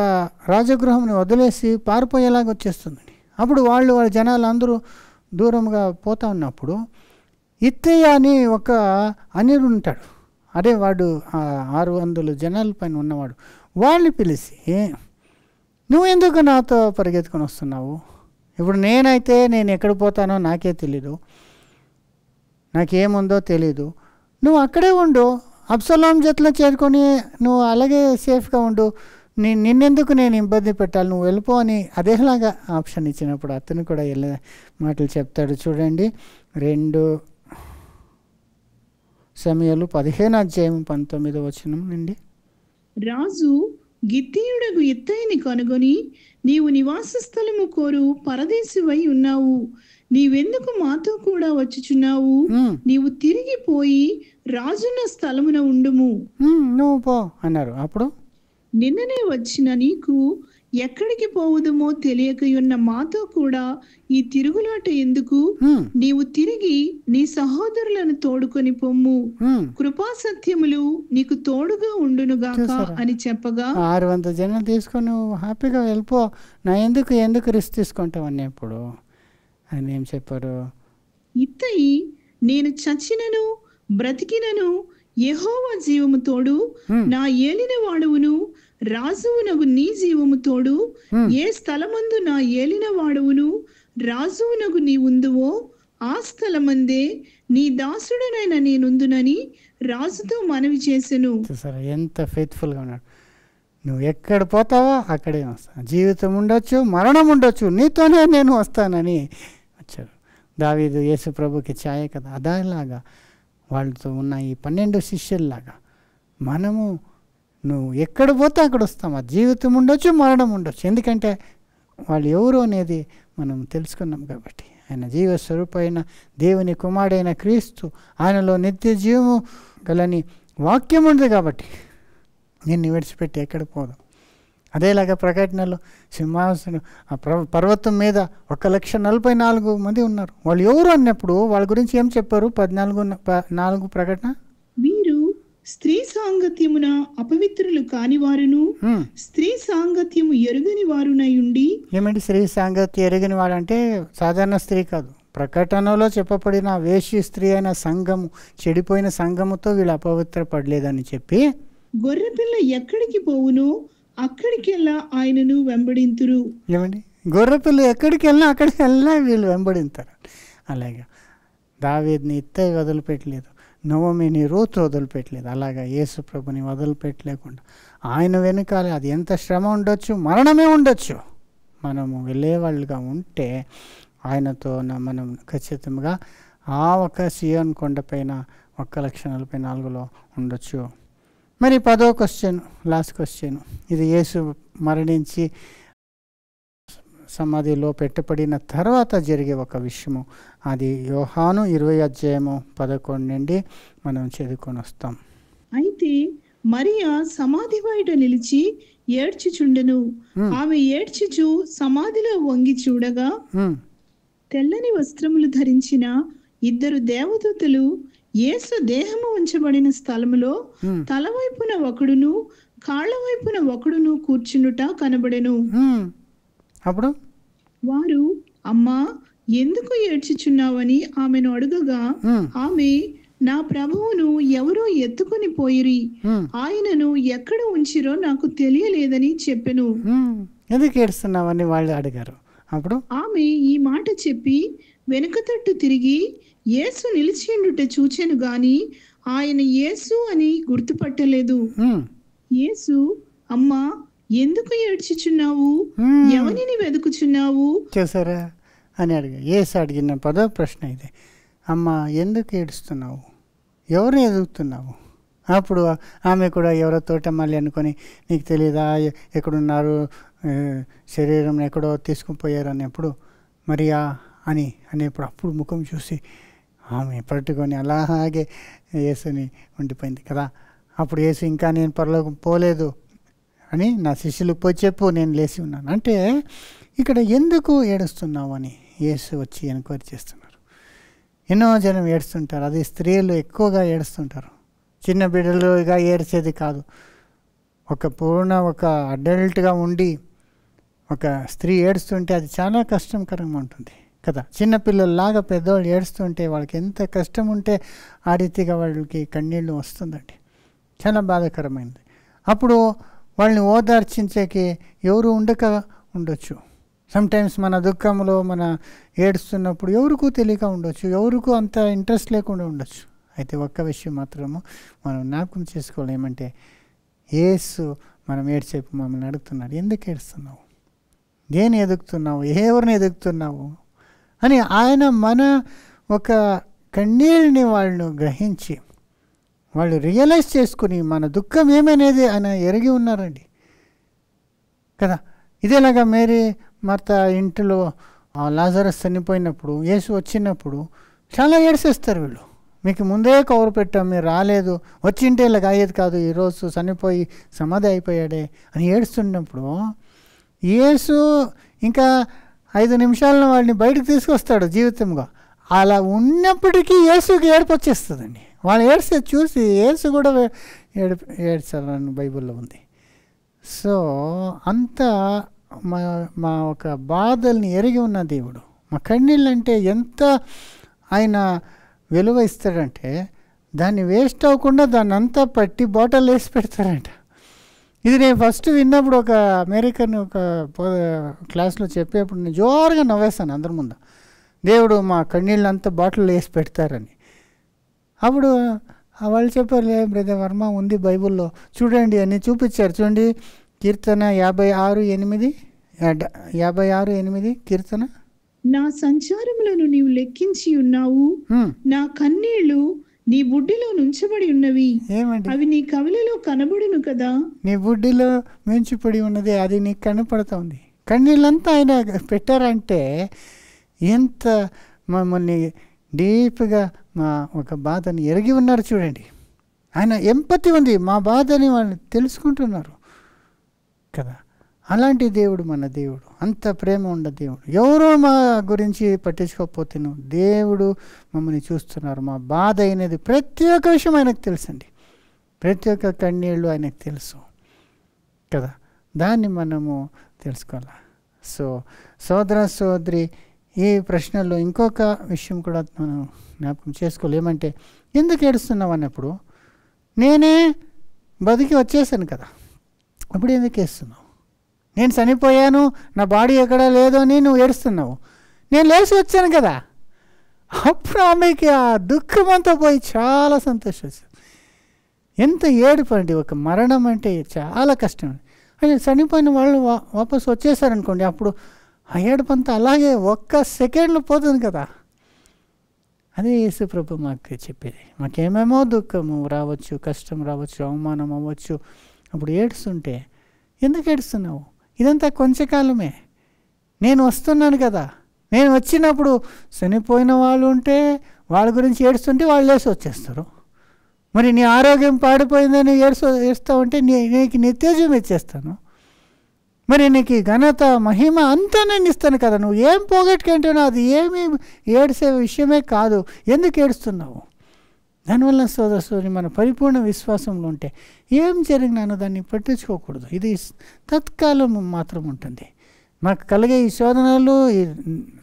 రాజగృహంని వదిలేసి పారిపోయేలాగా వచ్చేస్తుందండి. అప్పుడు వాళ్ళ జనాలు అందరూ దూరంగా పోతా ఉన్నప్పుడు ఇత్తయ్య అని ఒక అనిరుడు ఉంటాడు. అదే వాడు 600 జనాల పైన ఉన్నవాడు. వాళ్ళని పిలిచి, నువ్వు ఎందుకు నాతో పరిగెత్తుకొని వస్తున్నావు? ఇప్పుడు నేనైతే నేను ఎక్కడ పోతానో నాకే తెలీదు, నాకేముందో తెలీదు, నువ్వు అక్కడే ఉండు, అబ్షలోం జతలో చేరుకొని నువ్వు అలాగే సేఫ్గా ఉండు, నిన్నెందుకు నేను ఇబ్బంది పెట్టాలి, నువ్వు వెళ్ళిపో అని అదేలాగా ఆప్షన్ ఇచ్చినప్పుడు అతను కూడా వెళ్ళే మాటలు చెప్తాడు. చూడండి 2 సమూయేలు 15:19 నుండి. రాజు గిత్తీయుడగు ఇత్తయిని కనుగొని, నీవు నివాస స్థలము కోరు పరదేశివై ఉన్నావు, నీవెందుకు మాతో కూడా వచ్చుచున్నావు? నీవు తిరిగి పోయి రాజున్న స్థలమున ఉండుము, నువ్వు పో అన్నారు. అప్పుడు నిన్ననే వచ్చిన నీకు ఎక్కడికి పోవుదమో తెలియకయున్న మాతో కూడా ఈ తిరుగులాట ఎందుకు? నీవు తిరిగి నీ సహోదరులను తోడుకొని పొమ్ము, కృపా సత్యములు నీకు తోడుగా ఉండునుగాక అని చెప్పగా, 600 జనం తీసుకొని నువ్వు హ్యాపీగా వెళ్ళిపో, నా ఎందుకు రిస్క్ తీసుకుంటావు అన్నప్పుడు ఆయన ఏం చెప్పారు? ఇత్తయి నేను చచ్చినను బ్రతికినను యెహోవా జీవము తోడు, నా ఏలిన వాడవును రాజువునగు నీ జీవము తోడు, ఏ స్థలమందు నా ఏలిన వాడవును రాజువునగు నీ ఉందువో ఆ స్థలమందే నీ దాసుడనైన నేనుందునని రాజుతో మనవి చేసెను. సరే ఎంత ఫెయిత్ఫుల్గా ఉన్నాడు. నువ్వు ఎక్కడ పోతావో అక్కడే వస్తాను, జీవితం ఉండొచ్చు మరణం ఉండొచ్చు, నీతోనే నేను వస్తానని వచ్చారు. దావీదు యేసు ప్రభుకి ఛాయ కదా. అదేలాగా వాళ్ళతో ఉన్న ఈ 12 శిష్యుల్లాగా మనము నువ్వు ఎక్కడ పోతే అక్కడ వస్తామా, జీవితం ఉండొచ్చు మరణం ఉండొచ్చు, ఎందుకంటే వాళ్ళు ఎవరు అనేది మనం తెలుసుకున్నాం కాబట్టి. ఆయన జీవస్వరూపైన దేవుని కుమారుడైన క్రీస్తు, ఆయనలో నిత్య జీవము గలని వాక్యం ఉంది కాబట్టి నిన్ను విడిచిపెట్టి ఎక్కడ పోదాం. అదేలాగా ప్రకటనలో సింహాసనం పర్వతం మీద 1,44,000 మంది ఉన్నారు. వాళ్ళు ఎవరు అన్నప్పుడు వాళ్ళ గురించి ఏం చెప్పారు? 14:4 ప్రకటన, వీరు స్త్రీ సాంగత్యమున అపవిత్రులు కాని వారును స్త్రీ సాంగత్యము ఎరుగని వారునై ఉండి. ఏమంటే స్త్రీ సాంగత్యం ఎరుగని వాడు అంటే సాధారణ స్త్రీ కాదు. ప్రకటనలో చెప్పబడిన వేశ్య స్త్రీ అయిన సంఘము, చెడిపోయిన సంఘముతో వీళ్ళు అపవిత్ర పడలేదని చెప్పి, గొర్రెపిల్ల ఎక్కడికి పోవునో అక్కడికెల్లా ఆయనను వెంబడింతురు. ఏమండి, గొర్రెపిల్ల ఎక్కడికి వెళ్ళినా అక్కడికి వెళ్ళినా వీళ్ళు వెంబడింతారు. అలాగే దావీదుని ఇత్తయి వదిలిపెట్టలేదు, నోవమిని రూతు వదిలిపెట్టలేదు. అలాగా యేసు ప్రభుని వదిలిపెట్టలేకుండా ఆయన వెనుకాల అది ఎంత శ్రమ ఉండొచ్చు, మరణమే ఉండొచ్చు, మనము వెళ్ళేవాళ్ళుగా ఉంటే ఆయనతో మనం ఖచ్చితంగా ఆ ఒక సియోన్ కొండపైన 1,40,4లో ఉండొచ్చు. మరి 10వ క్వశ్చన్, లాస్ట్ క్వశ్చన్, ఇది యేసు మరణించి సమాధిలో పెట్టబడిన తర్వాత జరిగే ఒక విషయము. అది యోహాను 20:11 నుండి మనం చదువుకొని వస్తాం. అయితే మరియా సమాధి బయట నిలిచి ఏడ్చుచుండెను. ఆమె ఏడ్చుచు సమాధిలో వంగి చూడగా తెల్లని వస్త్రములు ధరించిన 2 దేవదూతలు యేసు దేహము ఉంచబడిన స్థలములో తలవైపున ఒకడును కాళ్ళ వైపున ఒకడును కూర్చుండుట కనబడెను. అప్పుడు వారు, అమ్మా, ఎందుకు ఏడ్చుచున్నావని ఆమెను అడుగగా ఆమె, నా ప్రభువును ఎవరో ఎత్తుకొని పోయిరి, ఆయనను ఎక్కడ ఉంచిరో నాకు తెలియలేదని చెప్పెను. ఎందుకు ఏడుస్తున్నావని వాళ్ళు అడిగారు. అప్పుడు ఆమె ఈ మాట చెప్పి వెనుక తట్టు తిరిగి యేసు నిలిచిండుట చూచెను గాని ఆయన యేసు అని గుర్తుపట్టలేదు. యేసు, అమ్మా, ఎందుకు ఏడ్చుచున్నావు, ఎవరిని వెతుకుచున్నావు చేశారా అని అడిగా. యేసు అడిగిన 10వ ప్రశ్న ఇది. అమ్మ, ఎందుకు ఏడుస్తున్నావు, ఎవరిని ఎదుగుతున్నావు? అప్పుడు ఆమె కూడా ఎవరో తోటమల్లి అనుకొని, నీకు తెలియదా ఎక్కడున్నారు, శరీరం ఎక్కడో తీసుకుని పోయారు అనేప్పుడు, మరియా అని అనేప్పుడు అప్పుడు ముఖం చూసి ఆమె పట్టుకొని అలాగే యేసుని ఉండిపోయింది కదా. అప్పుడు యేసు, ఇంకా నేను పరలోకం పోలేదు అని నా శిష్యులకు పోయి చెప్పు, నేను లేచి ఉన్నాను అంటే, ఇక్కడ ఎందుకు ఏడుస్తున్నావు అని యేసు వచ్చి ఎంక్వైరీ చేస్తున్నారు. ఎన్నో జనం ఏడుస్తుంటారు, అది స్త్రీలు ఎక్కువగా ఏడుస్తుంటారు. చిన్న బిడ్డలుగా ఏడ్చేది కాదు, ఒక అడల్ట్గా ఉండి ఒక స్త్రీ ఏడుస్తుంటే అది చాలా కష్టంకరంగా ఉంటుంది కదా. చిన్నపిల్లల్లాగా పెద్దవాళ్ళు ఏడుస్తుంటే వాళ్ళకి ఎంత కష్టం ఉంటే ఆ రీతిగా వాళ్ళకి కన్నీళ్ళు వస్తుందండి, చాలా బాధాకరమైనది. అప్పుడు వాళ్ళని ఓదార్చించేకి ఎవరు ఉండొచ్చు. సమ్టైమ్స్ మన దుఃఖంలో మన ఏడుస్తున్నప్పుడు ఎవరికూ తెలియక ఉండొచ్చు, ఎవరికూ అంత ఇంట్రెస్ట్ లేకుండా ఉండొచ్చు. అయితే ఒక్క విషయం మాత్రము మనం జ్ఞాపకం చేసుకోవాలి, ఏమంటే యేసు మనం ఏడ్చేపు మమ్మల్ని అడుగుతున్నాడు, ఎందుకు ఏడుస్తున్నావు, దేని ఎదుగుతున్నావు, ఎవరిని ఎదుగుతున్నావు అని. ఆయన మన ఒక కన్నీళ్ళని వాళ్ళు గ్రహించి వాళ్ళు రియలైజ్ చేసుకుని మన దుఃఖం ఏమనేది ఆయన ఎరిగి ఉన్నారండి కదా. ఇదేలాగా మేరీ మార్త ఇంటిలో లాజరస్ చనిపోయినప్పుడు యేసు వచ్చినప్పుడు చాలా ఏడ్చేస్తారు వీళ్ళు. మీకు ముందే కవర్ పెట్టాం, మీరు రాలేదు, వచ్చింటే ఇలాగ అయ్యేది కాదు, ఈరోజు చనిపోయి సమాధి అయిపోయాడే అని ఏడుస్తున్నప్పుడు యేసు ఇంకా 5 నిమిషాలను వాడిని బయటకు తీసుకొస్తాడు జీవితంగా. అలా ఉన్నప్పటికీ యేసుకి ఏడుపు వచ్చేస్తుందండి. వాళ్ళు ఏడ్చే చూసి యేసు కూడా ఏడ్చాలని బైబిల్లో ఉంది. సో అంత మా ఒక బాధల్ని ఎరిగి ఉన్న దేవుడు, మా కన్నీళ్ళంటే ఎంత ఆయన విలువ ఇస్తాడంటే దాన్ని వేస్ట్ అవ్వకుండా దాన్ని అంతా పట్టి బాటిల్ వేసి పెడతారంట. ఇది నేను ఫస్ట్ విన్నప్పుడు ఒక అమెరికన్ ఒక క్లాస్లో చెప్పేప్పుడు నేను జోరుగా నవ్వేస్తాను అందరి ముందు, దేవుడు మా కన్నీళ్ళంతా బాటిల్ వేసి పెడతారని. అప్పుడు వాళ్ళు చెప్పారు, బ్రదర్ వర్మ ఉంది బైబిల్లో చూడండి అని చూపించారు. చూడండి, కీర్తన 56:8 కీర్తన, నా సంచారములను నీవు లెక్కించి ఉన్నావు, నా కన్నీళ్లు నీ బుడ్డిలో నుంచబడి ఉన్నవి, ఏమండి అవి నీ కవిలలో కనబడును కదా. నీ బుడ్డిలో మెంచిపడి ఉన్నది, అది నీకు కనపడుతూ ఉంది. కన్నీళ్ళంతా ఆయన పెట్టారంటే ఎంత మమ్మల్ని డీప్గా మా ఒక బాధని ఎరిగి ఉన్నారు చూడండి. ఆయన ఎంపతి ఉంది, మా బాధని వాళ్ళు తెలుసుకుంటున్నారు కదా. అలాంటి దేవుడు మన దేవుడు, అంత ప్రేమ ఉన్న దేవుడు. ఎవరో మా గురించి పట్టించుకోకపోతే దేవుడు మమ్మల్ని చూస్తున్నారు. మా బాధ అయినది ప్రతి ఒక్క విషయం ఆయనకు తెలుసండి, ప్రతి ఒక్క కన్నీళ్ళు ఆయనకు తెలుసు కదా. దాన్ని మనము తెలుసుకోవాలి. సో సోదర సోదరి, ఈ ప్రశ్నలో ఇంకొక విషయం కూడా మనం జ్ఞాపకం చేసుకోవాలి. ఏమంటే ఎందుకు ఏడుస్తున్నావు అన్నప్పుడు, నేనే బతికి వచ్చేసాను కదా, అప్పుడు ఎందుకు ఏడుస్తున్నావు? నేను చనిపోయాను, నా బాడీ ఎక్కడా లేదు అని నువ్వు ఏడుస్తున్నావు. నేను లేచి వచ్చాను కదా. అప్పుడు ఆమెకి ఆ దుఃఖం అంతా పోయి చాలా సంతోషం. ఎంత ఏడుపు అండి! ఒక మరణం అంటే చాలా కష్టం. అని చనిపోయిన వాళ్ళు వాపసు వచ్చేసారనుకోండి, అప్పుడు ఆ ఏడుపు అంతా అలాగే ఒక్క సెకండ్లో పోతుంది కదా. అదే యేసు ప్రభు మాకు చెప్పేది. మాకేమేమో దుఃఖము రావచ్చు, కష్టం రావచ్చు, అవమానం అవ్వచ్చు. అప్పుడు ఏడుస్తుంటే ఎందుకు ఏడుస్తున్నావు? ఇదంతా కొంచెంకాలమే. నేను వస్తున్నాను కదా. నేను వచ్చినప్పుడు చనిపోయిన వాళ్ళు ఉంటే వాళ్ళ గురించి ఏడుస్తుంటే వాళ్ళు లేసి వచ్చేస్తారు. మరి నీ ఆరోగ్యం పాడిపోయిందని ఏడుస్తావు అంటే నీకు నిత్యజీవం ఇచ్చేస్తాను. మరి నీకు ఘనత మహిమ అంతా నేను ఇస్తాను కదా. నువ్వు ఏం పోగొట్టుకుంటున్నావు? అది ఏమీ ఏడ్చే విషయమే కాదు. ఎందుకు ఏడుస్తున్నావు? దానివల్ల సోదరి మన పరిపూర్ణ విశ్వాసంలో ఉంటే ఏం జరిగినానో దాన్ని పట్టించుకోకూడదు. ఇది తత్కాలం మాత్రం ఉంటుంది. మాకు కలిగే ఈ శోధనలు, ఈ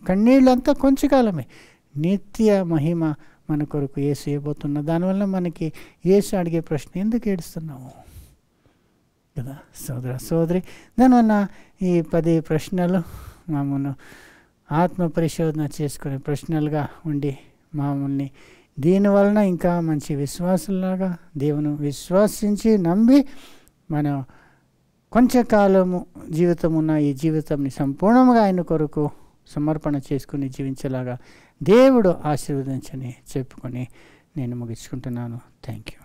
కన్నీళ్ళు అంతా కొంచెంకాలమే. నిత్య మహిమ మన కొరకు యేసు ఇవ్వబోతున్న. దానివల్ల మనకి యేసు అడిగే ప్రశ్న, ఎందుకు ఏడుస్తున్నావు కదా సోదరి. దానివల్ల ఈ 10 ప్రశ్నలు మామూలు ఆత్మ పరిశోధన చేసుకునే ప్రశ్నలుగా ఉండి మామూలుని దీనివలన ఇంకా మంచి విశ్వాసులాగా దేవుని విశ్వసించి నమ్మి మనం కొంచెంకాలము జీవితం ఉన్న ఈ జీవితంని సంపూర్ణంగా ఆయన కొరకు సమర్పణ చేసుకుని జీవించేలాగా దేవుడు ఆశీర్వదించని చెప్పుకొని నేను ముగించుకుంటున్నాను. Thank you.